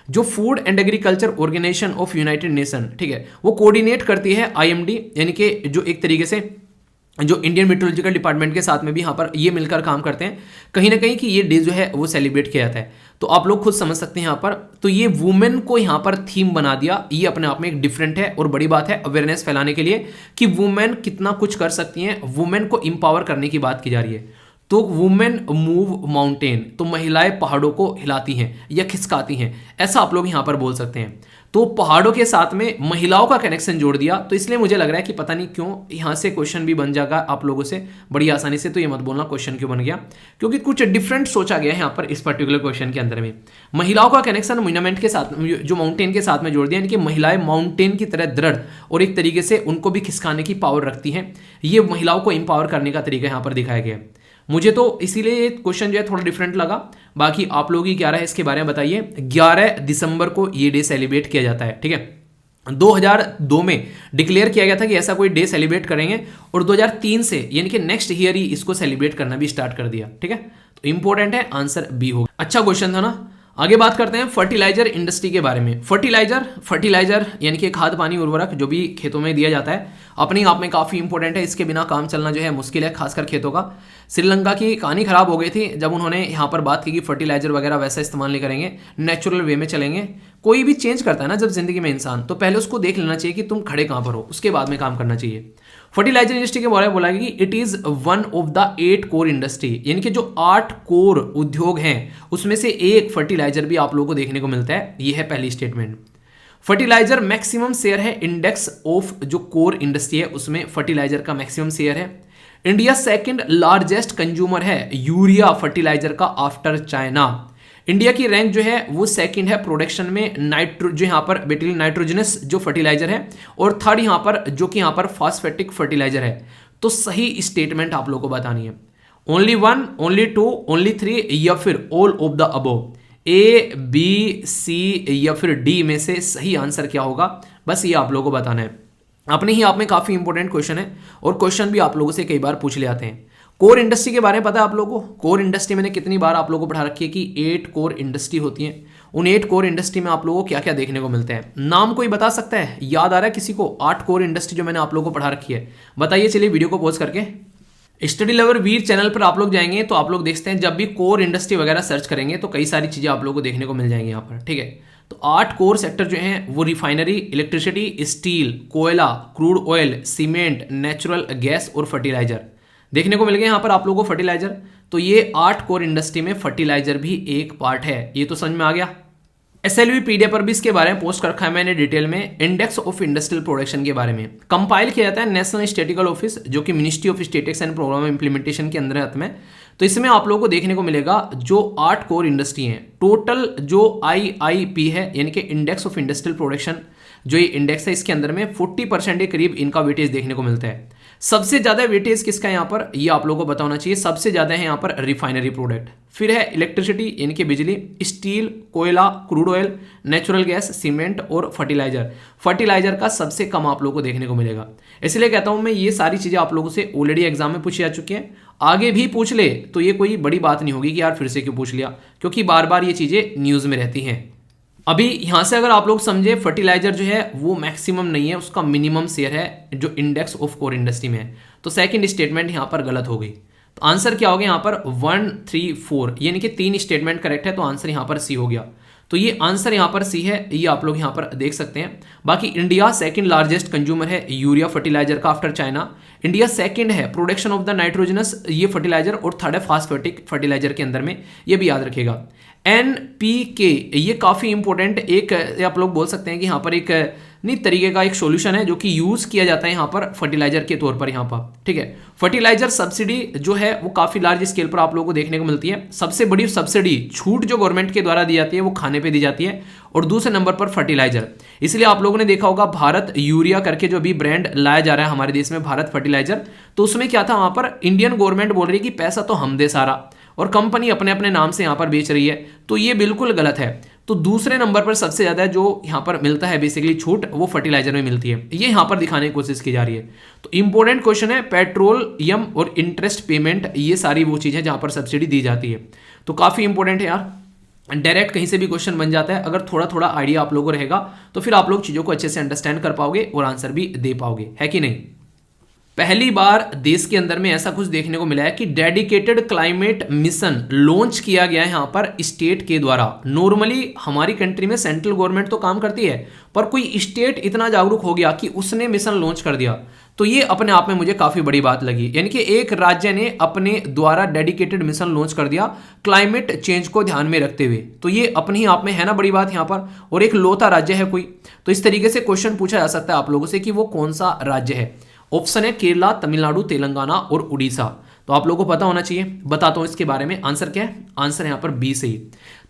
जो Food and Agriculture Organisation of United Nation, ठीक है, वो कोऑर्डिनेट करती है आईएमडी, यानी कि जो एक तरीके से जो इंडियन मेट्रोलॉजिकल डिपार्टमेंट के साथ में भी यहाँ पर ये मिलकर काम करते हैं कहीं ना कहीं कि ये डे जो है वो सेलिब्रेट किया जाता है। तो आप लोग खुद समझ सकते हैं यहाँ पर। तो ये वुमेन को यहाँ पर थीम बना दिया, ये अपने आप में एक डिफरेंट है और बड़ी बात है अवेयरनेस फैलाने के लिए कि वुमेन कितना कुछ कर सकती हैं। वुमेन को इंपावर करने की बात की जा रही है। तो वुमेन मूव माउंटेन, तो महिलाएं पहाड़ों को हिलाती हैं या खिसकाती हैं, ऐसा आप लोग यहाँ पर बोल सकते हैं। तो पहाड़ों के साथ में महिलाओं का कनेक्शन जोड़ दिया, तो इसलिए मुझे लग रहा है कि पता नहीं क्यों यहाँ से क्वेश्चन भी बन जाएगा आप लोगों से बड़ी आसानी से। तो ये मत बोलना क्वेश्चन क्यों बन गया, क्योंकि कुछ डिफरेंट सोचा गया है यहाँ पर इस पर्टिकुलर क्वेश्चन के अंदर में। महिलाओं का कनेक्शन म्यूनमेंट के साथ, जो माउंटेन के साथ में जोड़ दिया, यानी कि महिलाएं माउंटेन की तरह दृढ़ और एक तरीके से उनको भी खिसकाने की पावर रखती हैं। ये महिलाओं को इंपावर करने का तरीका यहाँ पर दिखाया गया है। मुझे तो इसीलिए ये क्वेश्चन जो है थोड़ा डिफरेंट लगा। बाकी आप लोग ही क्या है इसके बारे में बताइए। 11 दिसंबर को ये डे सेलिब्रेट किया जाता है, ठीक है। 2002 में डिक्लेयर किया गया था कि ऐसा कोई डे सेलिब्रेट करेंगे और 2003 से यानी कि नेक्स्ट ईयर ही इसको सेलिब्रेट करना भी स्टार्ट कर दिया, ठीक है। तो इंपॉर्टेंट है, आंसर बी होगा। अच्छा क्वेश्चन था ना। आगे बात करते हैं फर्टिलाइजर इंडस्ट्री के बारे में। फर्टिलाइजर यानी कि खाद पानी उर्वरक जो भी खेतों में दिया जाता है, अपने आप में काफ़ी इंपॉर्टेंट है। इसके बिना काम चलना जो है मुश्किल है, खासकर खेतों का। श्रीलंका की कहानी खराब हो गई थी जब उन्होंने यहाँ पर बात की कि फर्टिलाइजर वगैरह वैसा इस्तेमाल नहीं करेंगे, नेचुरल वे में चलेंगे। कोई भी चेंज करता है ना जब जिंदगी में इंसान, तो पहले उसको देख लेना चाहिए कि तुम खड़े कहाँ पर हो, उसके बाद में काम करना चाहिए। फर्टिलाइजर इंडस्ट्री के बारे में बोला कि it is one of the 8 core industry, यानी कि जो 8 कोर उद्योग हैं उसमें से एक फर्टिलाइजर भी आप लोगों को देखने को मिलता है। ये है पहली स्टेटमेंट। फर्टिलाइजर मैक्सिमम शेयर है इंडेक्स ऑफ जो कोर इंडस्ट्री है उसमें फर्टिलाइजर का मैक्सिमम शेयर है। इंडिया सेकंड लार्जेस्ट कंज्यूमर है यूरिया फर्टिलाइजर का आफ्टर चाइना। इंडिया की रैंक जो है वो सेकंड है प्रोडक्शन में जो यहाँ पर बेटिल नाइट्रोजनस जो फर्टिलाइजर है, और थर्ड यहाँ पर जो कि यहाँ पर फॉस्फेटिक फर्टिलाइजर है। तो सही स्टेटमेंट आप लोगों को बतानी है। ओनली 1, ओनली 2, ओनली 3 या फिर all of the above, A B C या फिर डी में से सही आंसर क्या होगा, बस ये आप लोगों को बताना है। अपने ही आप में काफी इंपॉर्टेंट क्वेश्चन है और क्वेश्चन भी आप लोगों से कई बार पूछ ले आते हैं। कोर इंडस्ट्री के बारे में पता है आप लोगों को? कोर इंडस्ट्री मैंने कितनी बार आप लोगों को पढ़ा रखी है कि 8 कोर इंडस्ट्री होती हैं। उन 8 कोर इंडस्ट्री में आप लोगों को क्या क्या देखने को मिलता है, नाम कोई बता सकता है? याद आ रहा है किसी को 8 कोर इंडस्ट्री जो मैंने आप लोगों को पढ़ा रखी है? बताइए, चलिए वीडियो को पॉज करके स्टडी लवर वीर चैनल पर आप लोग जाएंगे तो आप लोग देखते हैं जब भी कोर इंडस्ट्री वगैरह सर्च करेंगे तो कई सारी चीजें आप लोगों को देखने को मिल जाएंगी यहाँ पर, ठीक है। तो 8 कोर सेक्टर जो हैं वो रिफाइनरी, इलेक्ट्रिसिटी, स्टील, कोयला, crude oil, cement, natural gas और फर्टिलाइजर देखने को मिल गए यहाँ पर आप लोगों को फर्टिलाइजर। तो ये 8 कोर इंडस्ट्री में फर्टिलाइजर भी एक पार्ट है, ये तो समझ में आ गया। SLV PDF पर भी इसके बारे में पोस्ट कर रखा है मैंने डिटेल में, इंडेक्स ऑफ इंडस्ट्रियल प्रोडक्शन के बारे में। कंपाइल किया जाता है नेशनल स्टैटिस्टिकल ऑफिस, जो कि Ministry of Statistics and Programme Implementation के अंदर आते में। तो इसमें आप लोगों को देखने को मिलेगा जो 8 कोर इंडस्ट्री हैं, टोटल जो IIP है यानी कि इंडेक्स ऑफ इंडस्ट्रियल प्रोडक्शन, जो ये इंडेक्स है इसके अंदर में 40% के करीब इनका वेटेज देखने को मिलता है। सबसे ज्यादा वेटेज किसका है यहाँ पर, ये आप लोगों को पता होना चाहिए। सबसे ज्यादा है यहाँ पर रिफाइनरी प्रोडक्ट, फिर है इलेक्ट्रिसिटी यानी कि बिजली, स्टील, कोयला, crude oil, natural gas, cement और फर्टिलाइजर। फर्टिलाइजर का सबसे कम आप लोगों को देखने को मिलेगा। इसलिए कहता हूं मैं ये सारी चीजें आप लोगों से ऑलरेडी एग्जाम में पूछी जा चुकी हैं, आगे भी पूछ ले तो ये कोई बड़ी बात नहीं होगी कि यार फिर से क्यों पूछ लिया, क्योंकि बार बार ये चीजें न्यूज में रहती हैं। अभी यहां से अगर आप लोग समझे, फर्टिलाइजर जो है वो मैक्सिमम नहीं है, उसका मिनिमम शेयर है जो इंडेक्स ऑफ कोर इंडस्ट्री में है। तो सेकंड स्टेटमेंट यहां पर गलत हो गई। तो आंसर क्या हो गया यहाँ पर 1, 3, 4 यानी कि 3 स्टेटमेंट करेक्ट है, तो आंसर यहाँ पर सी हो गया। तो ये आंसर यहाँ पर सी है, ये आप लोग यहाँ पर देख सकते हैं। बाकी इंडिया सेकंड लार्जेस्ट कंज्यूमर है यूरिया फर्टिलाइजर का आफ्टर चाइना। इंडिया सेकंड है प्रोडक्शन ऑफ द नाइट्रोजनस ये फर्टिलाइजर, और थर्ड है फास्फेटिक फर्टिलाइजर के अंदर में, ये भी याद रखिएगा। NPK ये काफ़ी इंपॉर्टेंट एक आप लोग बोल सकते हैं कि यहाँ पर एक नहीं तरीके का एक सॉल्यूशन है जो कि यूज़ किया जाता है यहाँ पर फर्टिलाइजर के तौर पर यहाँ पर, ठीक है। फर्टिलाइजर सब्सिडी जो है वो काफ़ी लार्ज स्केल पर आप लोगों को देखने को मिलती है। सबसे बड़ी सब्सिडी छूट जो गवर्नमेंट के द्वारा दी जाती है वो खाने पे दी जाती है, और दूसरे नंबर पर फर्टिलाइजर। इसलिए आप लोगों ने देखा होगा भारत यूरिया करके जो भी ब्रांड लाया जा रहा है हमारे देश में, भारत फर्टिलाइजर, तो उसमें क्या था, वहाँ पर इंडियन गवर्नमेंट बोल रही है कि पैसा तो हम दे सारा, और कंपनी अपने अपने नाम से यहाँ पर बेच रही है, तो ये बिल्कुल गलत है। तो दूसरे नंबर पर सबसे ज़्यादा जो यहाँ पर मिलता है बेसिकली छूट, वो फर्टिलाइजर में मिलती है, ये यहाँ पर दिखाने की कोशिश की जा रही है। तो इंपॉर्टेंट क्वेश्चन है, पेट्रोलियम और इंटरेस्ट पेमेंट, ये सारी वो चीज़ है जहाँ पर सब्सिडी दी जाती है। तो काफ़ी इंपॉर्टेंट है यार, डायरेक्ट कहीं से भी क्वेश्चन बन जाता है। अगर थोड़ा थोड़ा आइडिया आप लोगों को रहेगा तो फिर आप लोग चीज़ों को अच्छे से अंडरस्टैंड कर पाओगे और आंसर भी दे पाओगे, है कि नहीं। पहली बार देश के अंदर में ऐसा कुछ देखने को मिला है कि डेडिकेटेड क्लाइमेट मिशन लॉन्च किया गया है यहाँ पर स्टेट के द्वारा। नॉर्मली हमारी कंट्री में सेंट्रल गवर्नमेंट तो काम करती है, पर कोई स्टेट इतना जागरूक हो गया कि उसने मिशन लॉन्च कर दिया, तो ये अपने आप में मुझे काफी बड़ी बात लगी। यानी कि एक राज्य ने अपने द्वारा डेडिकेटेड मिशन लॉन्च कर दिया क्लाइमेट चेंज को ध्यान में रखते हुए, तो ये अपने ही आप में है ना बड़ी बात यहाँ पर, और एक लौता राज्य है कोई। तो इस तरीके से क्वेश्चन पूछा जा सकता है आप लोगों से कि वो कौन सा राज्य है। ऑप्शन है केरला, तमिलनाडु, तेलंगाना और उड़ीसा। तो आप लोगों को पता होना चाहिए, बताता हूं इसके बारे में। आंसर क्या है, आंसर यहाँ पर बी सही।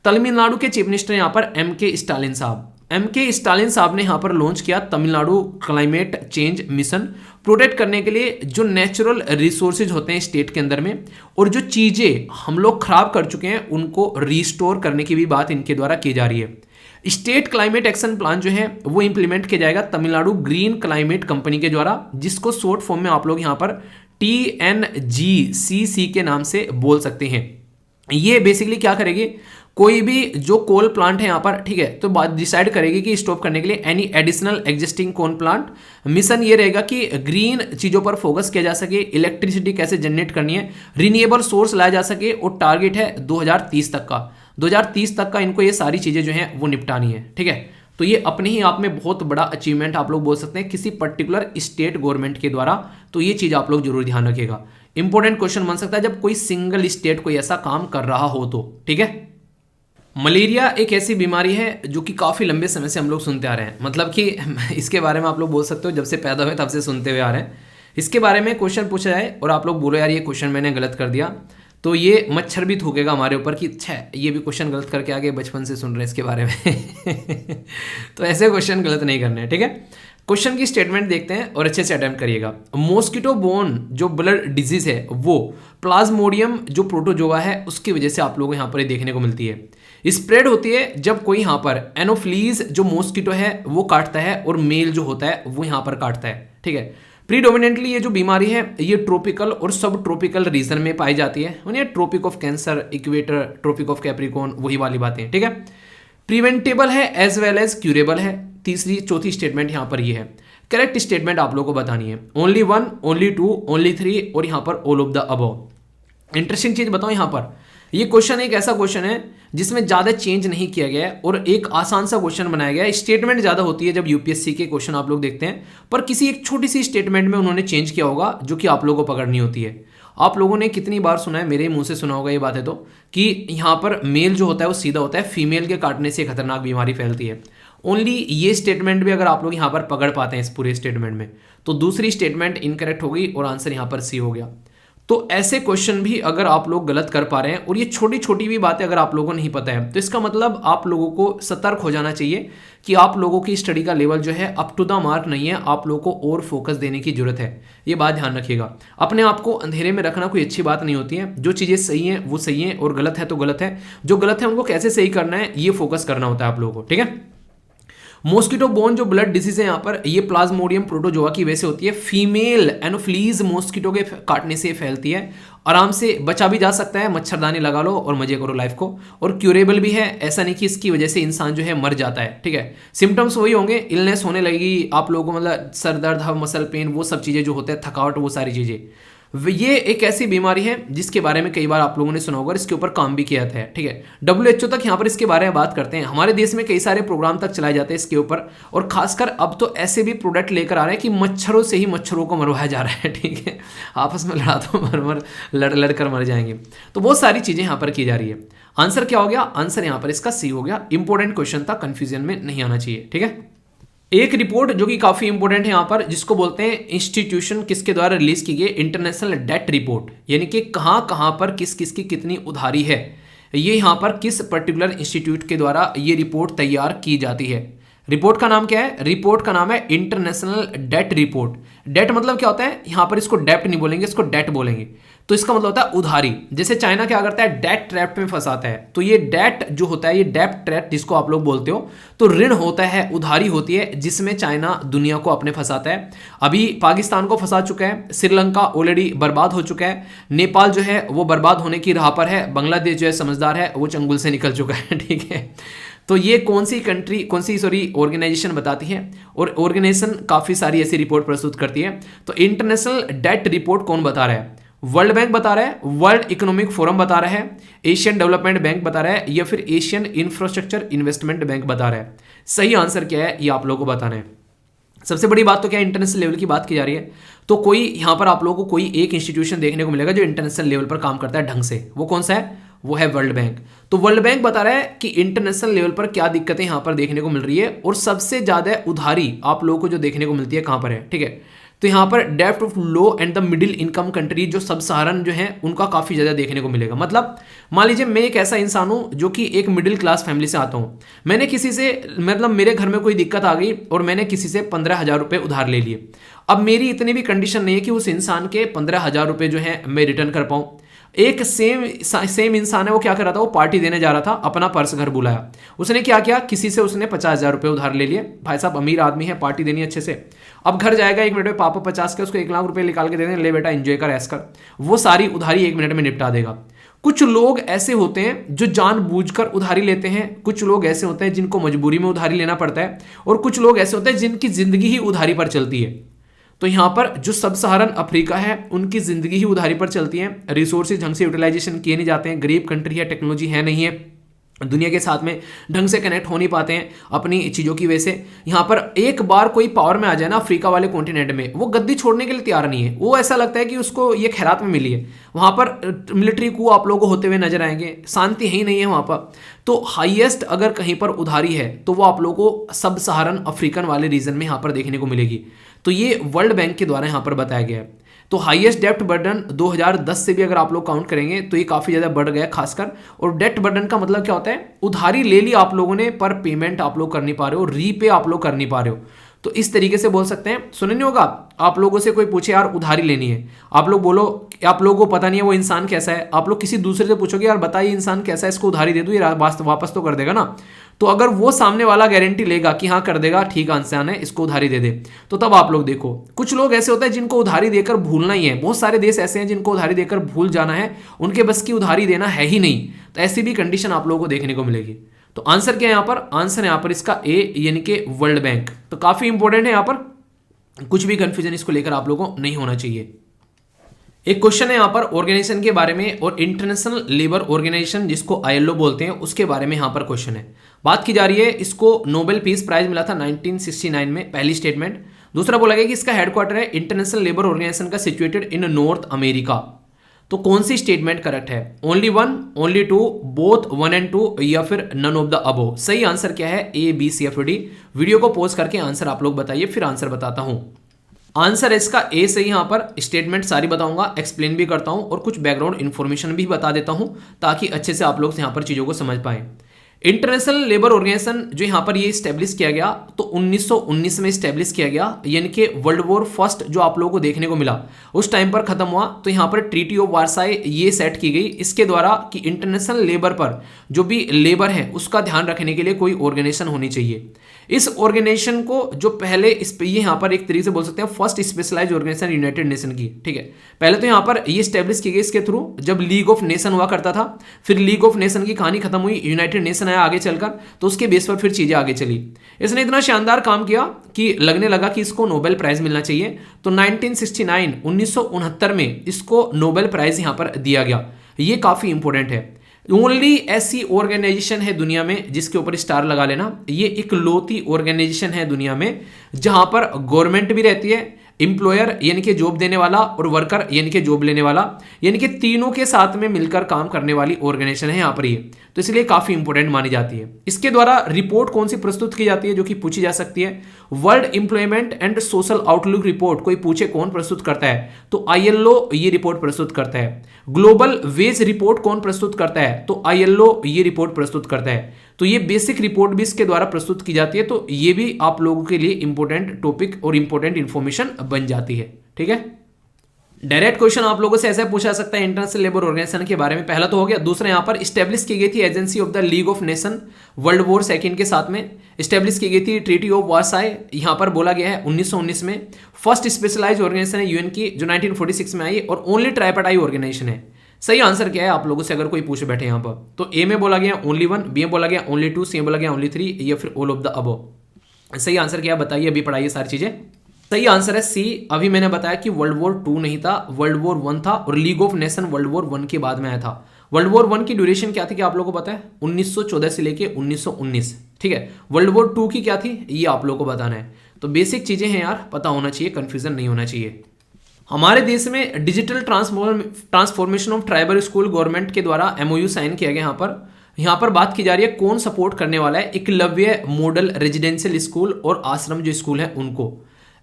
तमिलनाडु के चीफ मिनिस्टर यहाँ पर MK स्टालिन साहब। MK स्टालिन साहब ने यहाँ पर लॉन्च किया Tamil Nadu climate change mission, protect करने के लिए जो नेचुरल रिसोर्सेज होते हैं स्टेट के अंदर में, और जो चीजें हम लोग खराब कर चुके हैं उनको रिस्टोर करने की भी बात इनके द्वारा की जा रही है। स्टेट क्लाइमेट एक्शन प्लान जो है वो इंप्लीमेंट किया जाएगा तमिलनाडु ग्रीन क्लाइमेट कंपनी के द्वारा, जिसको शॉर्ट फॉर्म में आप लोग यहाँ पर TNGCC के नाम से बोल सकते हैं। ये बेसिकली क्या करेगी, कोई भी जो कोल प्लांट है यहाँ पर, ठीक है, तो बात डिसाइड करेगी कि स्टॉप करने के लिए any additional existing coal plant. Mission ये रहेगा कि ग्रीन चीज़ों पर फोकस किया जा सके, इलेक्ट्रिसिटी कैसे जनरेट करनी है, रिन्यूएबल सोर्स लाया जा सके, और टारगेट है 2030 तक का। 2030 तक का इनको ये सारी चीज़ें जो हैं वो निपटानी है, ठीक है। तो ये अपने ही आप में बहुत बड़ा अचीवमेंट आप लोग बोल सकते हैं किसी पर्टिकुलर स्टेट गवर्नमेंट के द्वारा। तो ये चीज़ आप लोग जरूर ध्यान रखिएगा, इंपॉर्टेंट क्वेश्चन बन सकता है जब कोई सिंगल स्टेट कोई ऐसा काम कर रहा हो तो, ठीक है। मलेरिया एक ऐसी बीमारी है जो कि काफ़ी लंबे समय से हम लोग सुनते आ रहे हैं, मतलब कि इसके बारे में आप लोग बोल सकते हो जब से पैदा हुए तब से सुनते हुए आ रहे हैं। इसके बारे में क्वेश्चन पूछा जाए और आप लोग बोलो यार ये क्वेश्चन मैंने गलत कर दिया, तो ये मच्छर भी थूकेगा हमारे ऊपर कि अच्छा ये भी क्वेश्चन गलत करके आगे बचपन से सुन रहे हैं इसके बारे में। तो ऐसे क्वेश्चन गलत नहीं करने हैं, ठीक है। क्वेश्चन की स्टेटमेंट देखते हैं और अच्छे से अटेम्प्ट करिएगा। मॉस्किटो बोर्न जो ब्लड डिजीज है वो प्लाज्मोडियम जो प्रोटोजोआ है उसकी वजह से आप लोगों को यहाँ पर देखने को मिलती है। स्प्रेड होती है जब कोई यहाँ पर एनोफ्लीज जो मॉस्किटो है वो काटता है और मेल जो होता है वो यहाँ पर काटता है, ठीक है। प्रीडोमिनेंटली ये जो बीमारी है ये ट्रॉपिकल और सब ट्रॉपिकल रीजन में पाई जाती है, यानी tropic of cancer, equator, tropic of capricorn, वही वाली बातें, ठीक है। प्रिवेंटेबल है एज वेल एज क्यूरेबल है। चौथी स्टेटमेंट यहाँ पर ये है। करेक्ट स्टेटमेंट आप लोगों को बतानी है, ओनली 1, ओनली 2, ओनली 3 और यहाँ पर all of the above. Interesting चीज बताओ, यहाँ पर ये क्वेश्चन एक ऐसा क्वेश्चन है जिसमें ज़्यादा चेंज नहीं किया गया है और एक आसान सा क्वेश्चन बनाया गया है। स्टेटमेंट ज़्यादा होती है जब यूपीएससी के क्वेश्चन आप लोग देखते हैं, पर किसी एक छोटी सी स्टेटमेंट में उन्होंने चेंज किया होगा जो कि आप लोगों को पकड़नी होती है। आप लोगों ने कितनी बार सुना है, मेरे मुंह से सुना होगा ये बातें तो, कि यहाँ पर मेल जो होता है वो सीधा होता है, फीमेल के काटने से खतरनाक बीमारी फैलती है। ओनली ये स्टेटमेंट भी अगर आप लोग यहाँ पर पकड़ पाते हैं इस पूरे स्टेटमेंट में, तो दूसरी स्टेटमेंट इनकरेक्ट हो गई और आंसर यहाँ पर सी हो गया। तो ऐसे क्वेश्चन भी अगर आप लोग गलत कर पा रहे हैं और ये छोटी छोटी भी बातें अगर आप लोगों को नहीं पता है, तो इसका मतलब आप लोगों को सतर्क हो जाना चाहिए कि आप लोगों की स्टडी का लेवल जो है अप टू द मार्क नहीं है, आप लोगों को और फोकस देने की जरूरत है। ये बात ध्यान रखिएगा। अपने आप को अंधेरे में रखना कोई अच्छी बात नहीं होती है। जो चीज़ें सही हैं वो सही हैं और गलत है तो गलत है। जो गलत है उनको कैसे सही करना है ये फोकस करना होता है आप लोगों को, ठीक है। मॉस्किटो बोर्न जो ब्लड डिसीज है यहाँ पर, ये प्लाज्मोडियम प्रोटोजोआ की वजह से होती है। फीमेल एनोफ्लीज मॉस्किटो के काटने से फैलती है। आराम से बचा भी जा सकता है, मच्छरदानी लगा लो और मजे करो लाइफ को, और क्यूरेबल भी है। ऐसा नहीं कि इसकी वजह से इंसान जो है मर जाता है, ठीक है। सिम्टम्स वही होंगे, इलनेस होने लगेगी आप लोगों को, मतलब सर दर्द, मसल पेन, वो सब चीज़ें जो होते हैं, थकावट, वो सारी चीज़ें। ये एक ऐसी बीमारी है जिसके बारे में कई बार आप लोगों ने सुना होगा, इसके ऊपर काम भी किया है, ठीक है। WHO तक यहाँ पर इसके बारे में बात करते हैं। हमारे देश में कई सारे प्रोग्राम तक चलाए जाते हैं इसके ऊपर, और खासकर अब तो ऐसे भी प्रोडक्ट लेकर आ रहे हैं कि मच्छरों से ही मच्छरों को मरवाया जा रहा है, ठीक है। आपस में लड़ा तो लड़ कर मर जाएंगे। तो बहुत सारी चीज़ें यहाँ पर की जा रही है। आंसर क्या हो गया? आंसर यहाँ पर इसका सी हो गया। इंपॉर्टेंट क्वेश्चन था, कंफ्यूजन में नहीं आना चाहिए, ठीक है। एक रिपोर्ट जो कि काफी इंपॉर्टेंट है यहाँ पर, जिसको बोलते हैं इंस्टीट्यूशन किसके द्वारा रिलीज की गई, इंटरनेशनल डेट रिपोर्ट, यानी कि कहाँ कहाँ पर किस किस की कितनी उधारी है, ये यहाँ पर किस पर्टिकुलर इंस्टीट्यूट के द्वारा ये रिपोर्ट तैयार की जाती है। रिपोर्ट का नाम क्या है? रिपोर्ट का नाम है इंटरनेशनल डेट रिपोर्ट। डेट मतलब क्या होता है? यहाँ पर इसको डेप्ट नहीं बोलेंगे, इसको डेट बोलेंगे। तो इसका मतलब होता है उधारी। जैसे चाइना क्या करता है, डेट ट्रैप में फंसाता है, तो ये डेट जो होता है, ये डेप्ट ट्रैप जिसको आप लोग बोलते हो, तो ऋण होता है, उधारी होती है, जिसमें चाइना दुनिया को अपने फंसाता है। अभी पाकिस्तान को फंसा चुका है, श्रीलंका ऑलरेडी बर्बाद हो चुका है, नेपाल जो है वो बर्बाद होने की राह पर है, बांग्लादेश जो है समझदार है, वो चंगुल से निकल चुका है, ठीक है। तो ये कौन सी ऑर्गेनाइजेशन बताती है, और ऑर्गेनाइजेशन काफ़ी सारी ऐसी रिपोर्ट प्रस्तुत करती है। तो इंटरनेशनल डेट रिपोर्ट कौन बता रहा है? वर्ल्ड बैंक बता रहा है, वर्ल्ड इकोनॉमिक फोरम बता रहा है, एशियन डेवलपमेंट बैंक बता रहा है, या फिर एशियन इंफ्रास्ट्रक्चर इन्वेस्टमेंट बैंक बता रहा है। सही आंसर क्या है ये आप लोगों को बताना है। सबसे बड़ी बात तो क्या है, इंटरनेशनल लेवल की बात की जा रही है, तो कोई यहाँ पर आप लोगों को कोई एक इंस्टीट्यूशन देखने को मिलेगा जो इंटरनेशनल लेवल पर काम करता है ढंग से। वो कौन सा है? वो है वर्ल्ड बैंक। तो वर्ल्ड बैंक बता रहा है कि इंटरनेशनल लेवल पर क्या दिक्कतें यहाँ पर देखने को मिल रही है, और सबसे ज्यादा उधारी आप लोगों को जो देखने को मिलती है कहाँ पर है, ठीक है। तो यहाँ पर डेप्ट of low and the middle income country, जो सब सहारन जो है, उनका काफ़ी ज़्यादा देखने को मिलेगा। मतलब मान लीजिए मैं एक ऐसा इंसान हूँ जो कि एक मिडिल क्लास फैमिली से आता हूँ, मैंने किसी से, मतलब मेरे घर में कोई दिक्कत आ गई और मैंने किसी से 15,000 रुपये उधार ले लिए। अब मेरी इतनी भी कंडीशन नहीं है कि उस इंसान के 15,000 रुपये जो है मैं रिटर्न कर पाऊँ। एक सेम इंसान है, वो क्या कर रहा था, वो पार्टी देने जा रहा था, अपना पर्स घर बुलाया, उसने क्या किया, किसी से उसने 50,000 रुपये उधार ले लिए। भाई साहब अमीर आदमी है, पार्टी देनी अच्छे से। अब घर जाएगा, 1 मिनट में पापा 50 के उसको 1 लाख रुपए निकाल के दे दें, ले बेटा एंजॉय कर, ऐस कर, वो सारी उधारी 1 मिनट में निपटा देगा। कुछ लोग ऐसे होते हैं जो जानबूझकर उधारी लेते हैं, कुछ लोग ऐसे होते हैं जिनको मजबूरी में उधारी लेना पड़ता है, और कुछ लोग ऐसे होते हैं जिनकी जिंदगी ही उधारी पर चलती है। तो यहाँ पर जो सब सहारन अफ्रीका है, उनकी जिंदगी ही उधारी पर चलती है, रिसोर्सेज ढंग से यूटिलाइजेशन किए नहीं जाते हैं, गरीब कंट्री है, टेक्नोलॉजी है नहीं है, दुनिया के साथ में ढंग से कनेक्ट हो नहीं पाते हैं अपनी चीज़ों की वजह से। यहाँ पर एक बार कोई पावर में आ जाए ना अफ्रीका वाले कॉन्टिनेंट में, वो गद्दी छोड़ने के लिए तैयार नहीं है। वो ऐसा लगता है कि उसको ये खैरात में मिली है। वहाँ पर मिलिट्री को आप लोगों को होते हुए नजर आएंगे, शांति ही नहीं है वहाँ पर। तो हाईएस्ट अगर कहीं पर उधारी है तो वो आप लोगों को सब सहारन अफ्रीकन वाले रीजन में यहाँ पर देखने को मिलेगी। तो ये वर्ल्ड बैंक के द्वारा यहाँ पर बताया गया है। तो हाईएस्ट डेप्ट बर्डन 2010 से भी अगर आप लोग काउंट करेंगे तो ये काफ़ी ज़्यादा बढ़ गया खासकर। और डेप्ट बर्डन का मतलब क्या होता है, उधारी ले ली आप लोगों ने पर पेमेंट आप लोग कर नहीं पा रहे हो, रीपे आप लोग कर नहीं पा रहे हो। तो इस तरीके से बोल सकते हैं। सुने नहीं होगा, आप लोगों से कोई पूछे यार उधारी लेनी है, आप लोग बोलो, आप लोगों को पता नहीं है वो इंसान कैसा है, आप लोग किसी दूसरे से पूछोगे यार बताइए इंसान कैसा है, इसको उधारी दे दूँ, ये वापस तो कर देगा ना। तो अगर वो सामने वाला गारंटी लेगा कि हाँ कर देगा, ठीक आंसर है, इसको उधारी दे दे, तो तब आप लोग देखो। कुछ लोग ऐसे होते हैं जिनको उधारी देकर भूलना ही है। बहुत सारे देश ऐसे हैं जिनको उधारी देकर भूल जाना है, उनके बस की उधारी देना है ही नहीं। तो ऐसी भी कंडीशन आप लोगों को देखने को मिलेगी। तो आंसर क्या है यहाँ पर? आंसर यहाँ पर इसका ए, यानी कि वर्ल्ड बैंक। तो काफी इंपॉर्टेंट है यहाँ पर, कुछ भी कंफ्यूजन इसको लेकर आप लोगों को नहीं होना चाहिए। एक क्वेश्चन है यहाँ पर ऑर्गेनाइजेशन के बारे में, और इंटरनेशनल लेबर ऑर्गेनाइजेशन जिसको ILO बोलते हैं उसके बारे में यहाँ पर क्वेश्चन है। बात की जा रही है, इसको नोबेल पीस प्राइज मिला था 1969 में, पहली स्टेटमेंट। दूसरा बोला गया कि इसका हेडक्वार्टर है इंटरनेशनल लेबर ऑर्गेनाइजेशन का सिचुएटेड इन नॉर्थ अमेरिका। तो कौन सी स्टेटमेंट करेक्ट है? Only one, only two, both one and two, या फिर नन ऑफ द अबव? सही आंसर क्या है? ए, बी, सी या फिर डी? वीडियो को पॉज करके आंसर आप लोग बताइए, फिर आंसर बताता हूं। आंसर है इसका ए सही। यहां पर स्टेटमेंट सारी बताऊंगा, एक्सप्लेन भी करता हूं और कुछ बैकग्राउंड इन्फॉर्मेशन भी बता देता हूं ताकि अच्छे से आप लोग यहां पर चीजों को समझ पाए। इंटरनेशनल लेबर ऑर्गेनाइजेशन जो यहाँ पर ये स्टैब्लिश किया गया तो 1919 में स्टैब्लिश किया गया, यानी कि वर्ल्ड वॉर फर्स्ट जो आप लोगों को देखने को मिला उस टाइम पर खत्म हुआ, तो यहाँ पर ट्रीटी ऑफ वार्साई ये सेट की गई इसके द्वारा कि इंटरनेशनल लेबर पर जो भी लेबर है उसका ध्यान रखने के लिए कोई ऑर्गेनाइजेशन होनी चाहिए। इस ऑर्गेनाइजेशन को जो पहले ये यहाँ पर एक तरीके से बोल सकते हैं first specialised organisation united nation की, ठीक है। पहले तो यहाँ पर ये स्टैब्लिश की गई इसके थ्रू जब लीग ऑफ नेशन हुआ करता था, फिर लीग ऑफ नेशन की कहानी खत्म हुई, यूनाइटेड नेशन आया आगे चलकर, तो उसके बेस पर फिर चीजें आगे चली। इसने इतना शानदार काम किया कि लगने लगा कि इसको नोबेल प्राइज मिलना चाहिए, तो 1969 में इसको नोबेल प्राइज यहां पर दिया गया। ये काफी इंपॉर्टेंट है। ओनली ऐसी ऑर्गेनाइजेशन है दुनिया में जिसके ऊपर स्टार लगा लेना, ये इकलौती ऑर्गेनाइजेशन है दुनिया में जहां पर गवर्नमेंट भी रहती है, एम्प्लॉयर यानी कि जॉब देने वाला और वर्कर यानी कि जॉब लेने वाला, यानी कि तीनों के साथ में मिलकर काम करने वाली ऑर्गेनाइजेशन है यहाँ पर ये, तो इसलिए काफी इंपॉर्टेंट मानी जाती है। इसके द्वारा रिपोर्ट कौन सी प्रस्तुत की जाती है जो कि पूछी जा सकती है? World employment and social outlook report, कोई पूछे कौन प्रस्तुत करता है तो ILO ये रिपोर्ट प्रस्तुत करता है। ग्लोबल वेज रिपोर्ट कौन प्रस्तुत करता है तो ILO ये रिपोर्ट प्रस्तुत करता है। तो ये बेसिक रिपोर्ट भी इसके द्वारा प्रस्तुत की जाती है, तो ये भी आप लोगों के लिए इंपॉर्टेंट टॉपिक और इंपॉर्टेंट इंफॉर्मेशन बन जाती है, ठीक है। डायरेक्ट क्वेश्चन आप लोगों से ऐसा पूछा सकता है इंटरनेशनल लेबर ऑर्गेनाइजेशन के बारे में, पहला तो हो गया। दूसरा यहाँ पर स्टैब्लिश की गई थी agency of the league of nation world war second के साथ में स्टैब्लिश की गई थी ट्रीटी ऑफ वार्साई, यहाँ पर बोला गया है 1919 में। फर्स्ट स्पेशलाइज्ड ऑर्गेनाइजेशन है UN की जो 1946 में आई और ओनली ट्राइपार्टाइट ऑर्गेनाइजेशन है। सही आंसर क्या है आप लोगों से अगर कोई पूछ बैठे यहाँ पर, तो ए में बोला गया ओनली वन, बी में बोला गया ओनली टू, सी में बोला गया ओनली थ्री, या फिर ऑल ऑफ द अबव। सही आंसर क्या है बताइए, अभी पढ़ाइए सारी चीजें। सही आंसर है सी। अभी मैंने बताया कि वर्ल्ड वॉर 2 नहीं था, वर्ल्ड वॉर 1 था और league of nation world war 1 के बाद में आया था। वर्ल्ड वॉर 1 की ड्यूरेशन क्या थी क्या आप लोगों को पता है? 1914 से लेके 1919, ठीक है। वर्ल्ड वॉर 2 की क्या थी ये आप लोगों को बताना है। तो बेसिक चीजें हैं यार, पता होना चाहिए, कंफ्यूजन नहीं होना चाहिए। हमारे देश में digital transformation of tribal school government के द्वारा MOU साइन किया गया। यहाँ पर बात की जा रही है कौन सपोर्ट करने वाला है एकलव्य मॉडल रेजिडेंशियल स्कूल और आश्रम जो स्कूल है उनको।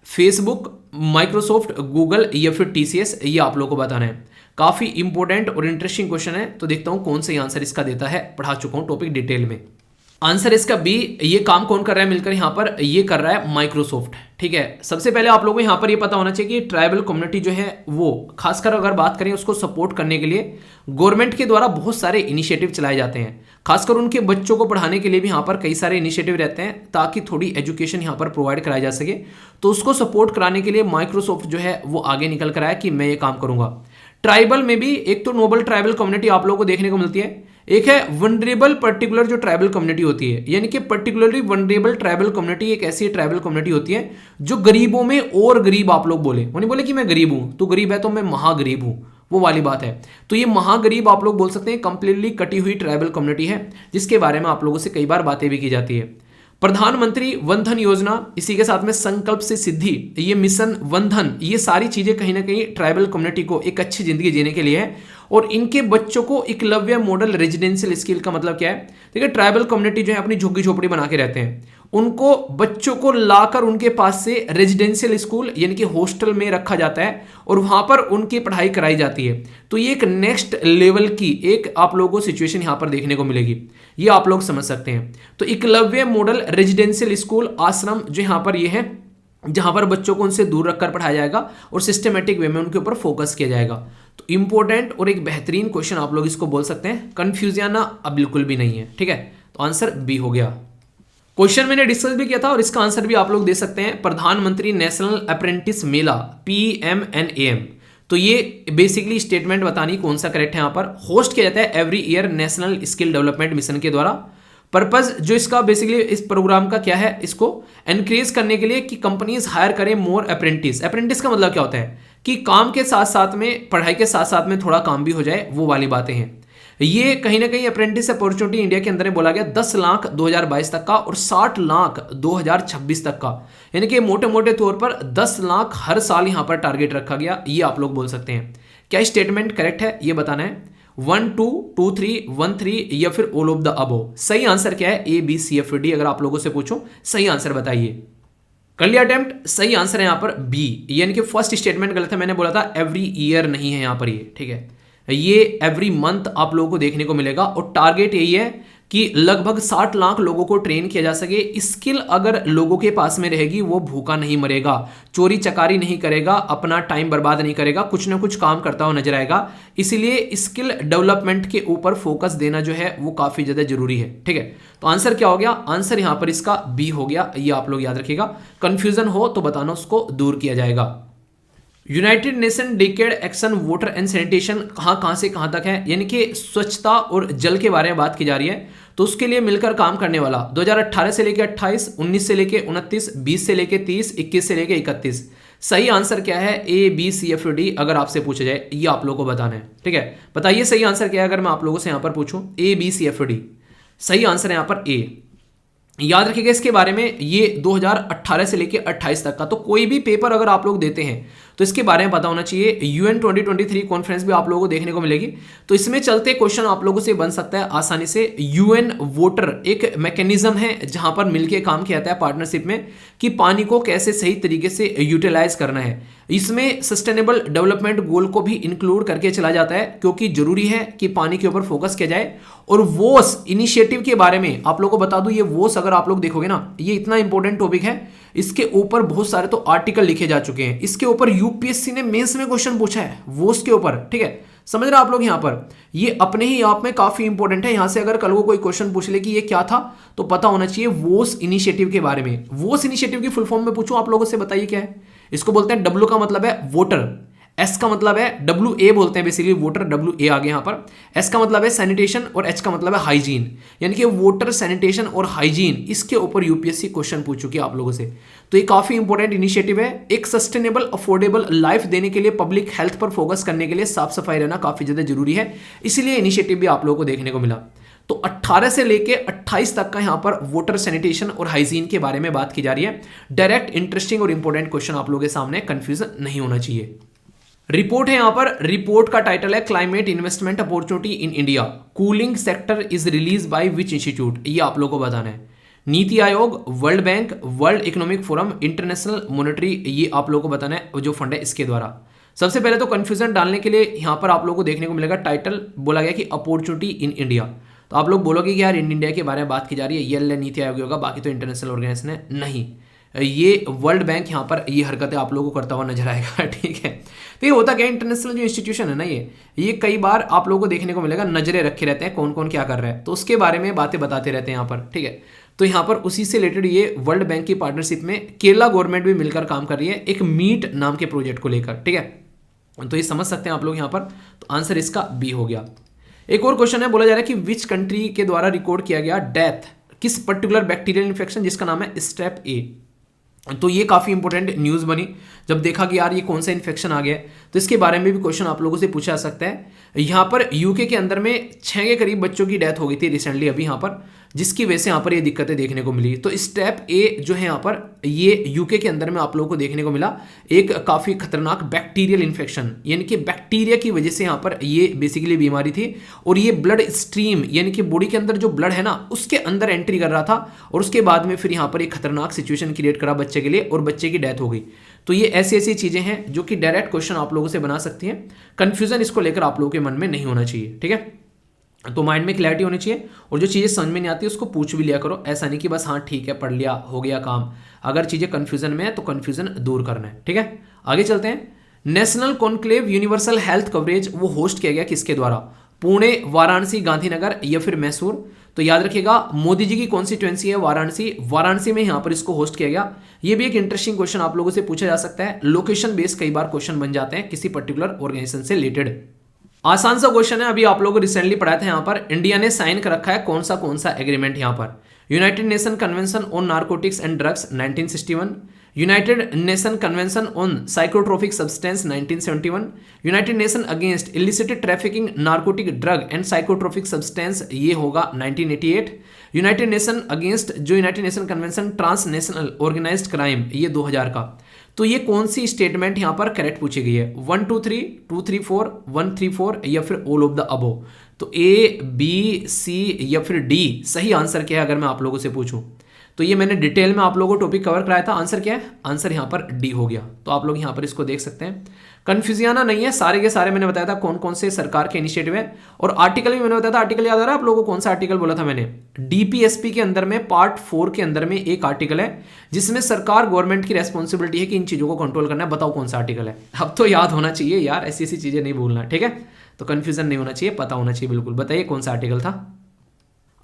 फेसबुक, माइक्रोसॉफ्ट, गूगल या फिर TCS, ये आप लोगों को बताना है। काफी इंपॉर्टेंट और इंटरेस्टिंग क्वेश्चन है, तो देखता हूं कौन सा आंसर इसका देता है। पढ़ा चुका हूं टॉपिक डिटेल में। आंसर इसका बी। ये काम कौन कर रहा है मिलकर यहाँ पर? ये कर रहा है माइक्रोसॉफ्ट, ठीक है। सबसे पहले आप लोगों को यहाँ पर ये पता होना चाहिए कि ट्राइबल कम्युनिटी जो है वो खासकर अगर बात करें उसको सपोर्ट करने के लिए गवर्नमेंट के द्वारा बहुत सारे इनिशिएटिव चलाए जाते हैं। खासकर उनके बच्चों को पढ़ाने के लिए भी यहाँ पर कई सारे इनिशिएटिव रहते हैं ताकि थोड़ी एजुकेशन यहाँ पर प्रोवाइड कराई जा सके। तो उसको सपोर्ट कराने के लिए माइक्रोसॉफ्ट जो है वो आगे निकल कर आया कि मैं ये काम करूंगा। ट्राइबल में भी एक तो नोबल ट्राइबल कम्युनिटी आप लोगों को देखने को मिलती है, एक है वनरेबल पर्टिकुलर जो ट्राइबल कम्युनिटी होती है, यानी कि पर्टिकुलरली वनरेबल ट्राइबल कम्युनिटी एक ऐसी ट्राइबल कम्युनिटी होती है जो गरीबों में और गरीब आप लोग बोले, वो नहीं बोले कि मैं गरीब हूं, तो गरीब है तो मैं महागरीब हूं, वो वाली बात है। तो ये महागरीब आप लोग बोल सकते हैं कंप्लीटली कटी हुई ट्राइबल कम्युनिटी है जिसके बारे में आप लोगों से कई बार बातें भी की जाती है। प्रधानमंत्री वन धन योजना, इसी के साथ में संकल्प से सिद्धि, ये मिशन वन धन, ये सारी चीजें कहीं ना कहीं ट्राइबल कम्युनिटी को एक अच्छी जिंदगी जीने के लिए है। और इनके बच्चों को एकलव्य मॉडल रेजिडेंशियल स्कूल का मतलब क्या है? देखिए ट्राइबल कम्युनिटी जो है अपनी झुग्गी झोपड़ी बना के रहते हैं, उनको बच्चों को लाकर उनके पास से रेजिडेंशियल स्कूल यानी कि हॉस्टल में रखा जाता है और वहां पर उनकी पढ़ाई कराई जाती है। तो ये एक नेक्स्ट लेवल की एक आप लोगों को सिचुएशन यहां पर देखने को मिलेगी, ये आप लोग समझ सकते हैं। तो एकलव्य मॉडल रेजिडेंशियल स्कूल आश्रम जो यहां पर ये है, जहां पर बच्चों को उनसे दूर रखकर पढ़ाया जाएगा और सिस्टमेटिक वे में उनके ऊपर फोकस किया जाएगा। तो इंपॉर्टेंट और एक बेहतरीन क्वेश्चन आप लोग इसको बोल सकते हैं, कंफ्यूजन अब बिल्कुल भी नहीं है, ठीक है। तो आंसर बी हो गया। क्वेश्चन मैंने डिस्कस भी किया था और इसका आंसर भी आप लोग दे सकते हैं, प्रधानमंत्री नेशनल अप्रेंटिस मेला PMNAM। तो ये बेसिकली स्टेटमेंट बतानी कौन सा करेक्ट है। यहाँ पर होस्ट किया जाता है every year national skill development mission के द्वारा। पर्पज जो इसका बेसिकली इस प्रोग्राम का क्या है, इसको एनकरेज करने के लिए कि कंपनीज हायर करें मोर अप्रेंटिस। अप्रेंटिस का मतलब क्या होता है कि काम के साथ साथ में, पढ़ाई के साथ साथ में थोड़ा काम भी हो जाए, वो वाली बातें हैं। ये कहीं ना कहीं अप्रेंटिस अपॉर्चुनिटी इंडिया के अंदर में बोला गया 10 लाख 2022 तक का और 60 लाख 2026 तक का, यानी कि मोटे मोटे तौर पर 10 लाख हर साल यहां पर टारगेट रखा गया, ये आप लोग बोल सकते हैं। क्या स्टेटमेंट करेक्ट है ये बताना है। 1 2 2 3 1 3 या फिर ऑल ऑफ द अबव। सही आंसर क्या है, A B C F D. अगर आप लोगों से पूछो सही आंसर बताइए। कर लिया अटेम्प्ट, सही आंसर है यहां पर बी, यानी कि फर्स्ट स्टेटमेंट गलत है। मैंने बोला था एवरी ईयर नहीं है यहां पर ये, ठीक है, ये एवरी मंथ आप लोगों को देखने को मिलेगा। और टारगेट यही है कि लगभग 60 लाख लोगों को ट्रेन किया जा सके। स्किल अगर लोगों के पास में रहेगी वो भूखा नहीं मरेगा, चोरी चकारी नहीं करेगा, अपना टाइम बर्बाद नहीं करेगा, कुछ ना कुछ काम करता हुआ नजर आएगा। इसीलिए स्किल डेवलपमेंट के ऊपर फोकस देना जो है वो काफी ज्यादा जरूरी है, ठीक है। तो आंसर क्या हो गया, आंसर यहां पर इसका बी हो गया। ये आप लोग याद रखिएगा, कंफ्यूजन हो तो बताना, उसको दूर किया जाएगा। United nation decade action water and sanitation कहां से कहां तक है, यानी कि स्वच्छता और जल के बारे में बात की जा रही है। तो उसके लिए मिलकर काम करने वाला 2018 से लेकर 28, 19 से लेकर 29, 20 से लेकर 30, 21 से लेकर 31। सही आंसर क्या है, A B C F D. अगर आपसे पूछा जाए ये आप लोगों को बताना है, ठीक है। बताइए सही आंसर क्या है, अगर मैं आप लोगों से यहां पर पूछूं A B C F D. सही आंसर है यहां पर ए। याद रखिएगा इसके बारे में, ये 2018 से लेकर 28 तक का। तो कोई भी पेपर अगर आप लोग देते हैं तो इसके बारे में पता होना चाहिए। यूएन 2023 कॉन्फ्रेंस भी आप लोगों को देखने को मिलेगी। तो इसमें चलते क्वेश्चन आप लोगों से बन सकता है आसानी से। यूएन वाटर एक मैकेनिज्म है जहां पर मिलकर काम किया जाता है पार्टनरशिप में, कि पानी को कैसे सही तरीके से यूटिलाइज करना है। इसमें सस्टेनेबल डेवलपमेंट गोल को भी इंक्लूड करके चला जाता है, क्योंकि जरूरी है कि पानी के ऊपर फोकस किया जाए। और वोस इनिशिएटिव के बारे में आप लोगों को बता दूं, ये वोस अगर आप लोग देखोगे ना, ये इतना इंपॉर्टेंट टॉपिक है, इसके ऊपर बहुत सारे तो आर्टिकल लिखे जा चुके हैं। इसके ऊपर यूपीएससी ने मेंस में क्वेश्चन पूछा है वोस के ऊपर, ठीक है। समझ रहे आप लोग, यहां पर ये अपने ही आप में काफी इंपॉर्टेंट है। यहां से अगर कल को कोई क्वेश्चन पूछ ले कि ये क्या था, तो पता होना चाहिए वोस इनिशिएटिव के बारे में। वोस इनिशिएटिव की फुल फॉर्म में पूछूं आप लोगों से, बताइए क्या है। इसको बोलते हैं, डब्ल्यू का मतलब है वोटर, एस का मतलब है डब्ल्यू ए बोलते हैं बेसिकली, वोटर डब्ल्यू ए आ गया यहां पर। एस का मतलब है सैनिटेशन और एच का मतलब है हाइजीन, यानी कि वोटर सैनिटेशन और हाइजीन, इसके ऊपर यूपीएससी क्वेश्चन पूछ चुकी है आप लोगों से। तो ये काफी इंपॉर्टेंट इनिशिएटिव है। एक सस्टेनेबल अफोर्डेबल लाइफ देने के लिए, पब्लिक हेल्थ पर फोकस करने के लिए साफ सफाई रहना काफी ज्यादा जरूरी है, इसीलिए इनिशिएटिव भी आप लोगों को देखने को मिला। तो 18 से लेके 28 तक का यहां पर वाटर सैनिटेशन और हाइजीन के बारे में बात की जा रही है। डायरेक्ट इंटरेस्टिंग और इंपॉर्टेंट क्वेश्चन आप लोगों के सामने, कंफ्यूजन नहीं होना चाहिए। रिपोर्ट है यहां पर, रिपोर्ट का टाइटल है climate investment opportunity in India, cooling sector is release by which institute, ये आप लोगों को बताना है। NITI Aayog, world bank, world economic forum, international monetary, ये आप लोगों को बताना है जो फंड है इसके द्वारा। सबसे पहले तो कंफ्यूजन डालने के लिए यहां पर आप लोगों को देखने को मिलेगा, टाइटल बोला गया कि अपॉर्चुनिटी इन इंडिया। तो आप लोग बोलोगे कि यार इन इंडिया के बारे में बात की जा रही है, ये नीति आयोग होगा, बाकी तो इंटरनेशनल ऑर्गेनाइजेशन है। नहीं, ये वर्ल्ड बैंक यहाँ पर ये हरकतें आप लोगों को करता हुआ नजर आएगा, ठीक है। तो ये होता क्या, इंटरनेशनल जो इंस्टीट्यूशन है ना, ये कई बार आप लोगों को देखने को मिलेगा, नजरें रखे रहते हैं कौन कौन क्या कर रहा है, तो उसके बारे में बातें बताते रहते हैं यहाँ पर, ठीक है। तो यहाँ पर उसी से रिलेटेड ये वर्ल्ड बैंक की पार्टनरशिप में केरला गवर्नमेंट भी मिलकर काम कर रही है एक मीट नाम के प्रोजेक्ट को लेकर, ठीक है। तो ये समझ सकते हैं आप लोग यहाँ पर। तो आंसर इसका बी हो गया। एक और क्वेश्चन है, बोला जा रहा है कि विच कंट्री के द्वारा रिकॉर्ड किया गया डेथ किस पर्टिकुलर बैक्टीरियल इन्फेक्शन जिसका नाम है स्ट्रेप ए। तो ये काफी इंपॉर्टेंट न्यूज बनी जब देखा कि यार ये कौन सा इन्फेक्शन आ गया है। तो इसके बारे में भी क्वेश्चन आप लोगों से पूछा जा सकता है। यहाँ पर यूके के अंदर में 6 के करीब बच्चों की डेथ हो गई थी रिसेंटली अभी यहाँ पर, जिसकी वजह से यहाँ पर ये दिक्कतें देखने को मिली। तो स्टेप ए जो है यहाँ पर, ये यूके के अंदर में आप लोगों को देखने को मिला एक काफी खतरनाक बैक्टीरियल इन्फेक्शन, यानी कि बैक्टीरिया की वजह से यहाँ पर ये बेसिकली बीमारी थी। और ये ब्लड स्ट्रीम यानी कि बॉडी के अंदर जो ब्लड है ना उसके अंदर एंट्री कर रहा था, और उसके बाद में फिर यहाँ पर एक खतरनाक सिचुएशन क्रिएट करा बच्चे के लिए और बच्चे की डेथ हो गई। तो ये ऐसी ऐसी चीजें हैं जो कि डायरेक्ट क्वेश्चन आप लोगों से बना सकती हैं। कंफ्यूजन इसको लेकर आप लोगों के मन में नहीं होना चाहिए, ठीक है। तो माइंड में क्लैरिटी होनी चाहिए, और जो चीजें समझ में नहीं आती उसको पूछ भी लिया करो। ऐसा नहीं कि बस हाँ ठीक है पढ़ लिया हो गया काम। अगर चीजें कंफ्यूजन में है तो कंफ्यूजन दूर करना है, ठीक है। आगे चलते हैं। National conclave universal health coverage वो होस्ट किया गया किसके द्वारा, पुणे, वाराणसी, गांधीनगर या फिर मैसूर। तो याद रखिएगा मोदी जी की कॉन्स्टिट्यूएंसी है वाराणसी, वाराणसी में यहां पर इसको होस्ट किया गया। ये भी एक इंटरेस्टिंग क्वेश्चन आप लोगों से पूछा जा सकता है। लोकेशन बेस्ड कई बार क्वेश्चन बन जाते हैं किसी पर्टिकुलर ऑर्गेनाइजेशन से रिलेटेड। आसान सा क्वेश्चन है, अभी आप लोगों को रिसेंटली पढ़ाया था। यहाँ पर इंडिया ने साइन कर रखा है कौन सा एग्रीमेंट, यहाँ पर United Nation convention on narcotics and drugs 1961, United Nation convention on psychotropic substance 1971, United Nation against illicited trafficking narcotic drug and psychotropic substance ये होगा 1988, यूनाइटेड नेशन अगेंस्ट जो United Nation convention transnational organized crime ये 2000 का। तो ये कौन सी स्टेटमेंट यहाँ पर करेक्ट पूछी गई है? 1 2 3, 2 3 4, 1 3 4 या फिर ऑल ऑफ द अबो? तो ए, बी, सी या फिर डी सही आंसर क्या है अगर मैं आप लोगों से पूछूं? तो ये मैंने डिटेल में आप लोगों को टॉपिक कवर कराया था। आंसर क्या है? आंसर यहाँ पर डी हो गया। तो आप लोग यहाँ पर इसको देख सकते हैं। कंफ्यूजियाना नहीं है, सारे के सारे मैंने बताया था कौन कौन से सरकार के इनिशिएटिव है। और आर्टिकल भी मैंने बताया था। आर्टिकल याद आ रहा है आप लोगों को? कौन सा आर्टिकल बोला था मैंने? डीपीएसपी के अंदर में पार्ट 4 के अंदर में एक आर्टिकल है जिसमें सरकार गवर्नमेंट की रेस्पॉन्सिबिलिटी है कि इन चीजों को कंट्रोल करना है। बताओ कौन सा आर्टिकल है? अब तो याद होना चाहिए यार, ऐसी ऐसी चीजें नहीं भूलना, ठीक है? तो कंफ्यूजन नहीं होना चाहिए, पता होना चाहिए बिल्कुल। बताइए कौन सा आर्टिकल था?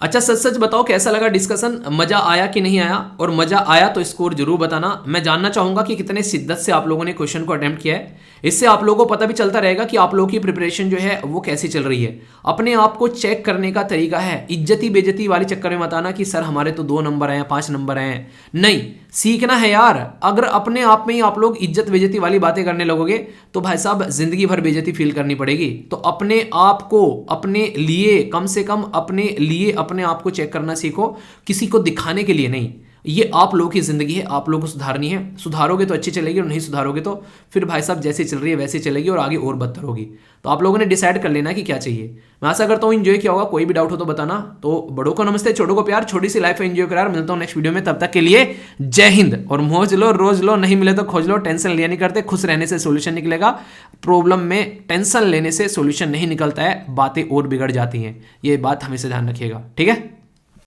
अच्छा सच सच बताओ कैसा लगा डिस्कशन, मजा आया कि नहीं आया? और मजा आया तो स्कोर जरूर बताना। मैं जानना चाहूंगा कि कितने शिद्दत से आप लोगों ने क्वेश्चन को अटेम्प्ट किया है। इससे आप लोगों को पता भी चलता रहेगा कि आप लोगों की प्रिपरेशन जो है वो कैसी चल रही है। अपने आप को चेक करने का तरीका है, इज्जती बेइज्जती वाले चक्कर में मत आना कि सर हमारे तो 2 नंबर आए, 5 नंबर आए। नहीं, सीखना है यार। अगर अपने आप में ही आप लोग इज्जत बेइज्जती वाली बातें करने लगोगे तो भाई साहब जिंदगी भर बेइज्जती फील करनी पड़ेगी। तो अपने आप को, अपने लिए, कम से कम अपने लिए अपने आप को चेक करना सीखो, किसी को दिखाने के लिए नहीं। ये आप लोगों की जिंदगी है, आप लोगों को सुधारनी है। सुधारोगे तो अच्छी चलेगी और नहीं सुधारोगे तो फिर भाई साहब जैसे चल रही है वैसे चलेगी और आगे और बदतर होगी। तो आप लोगों ने डिसाइड कर लेना कि क्या चाहिए। मैं आशा करता हूँ एंजॉय किया होगा। कोई भी डाउट हो तो बताना। तो बड़ों को नमस्ते, छोटों को प्यार, छोटी सी लाइफ एंजॉय करा। मिलता हूँ नेक्स्ट वीडियो में, तब तक के लिए जय हिंद। और मौज लो, रोज लो, नहीं मिले तो खोज लो। टेंशन लिया नहीं करते, खुश रहने से सोल्यूशन निकलेगा। प्रॉब्लम में टेंशन लेने से सोल्यूशन नहीं निकलता है, बातें और बिगड़ जाती हैं। ये बात हमेशा ध्यान रखिएगा, ठीक है?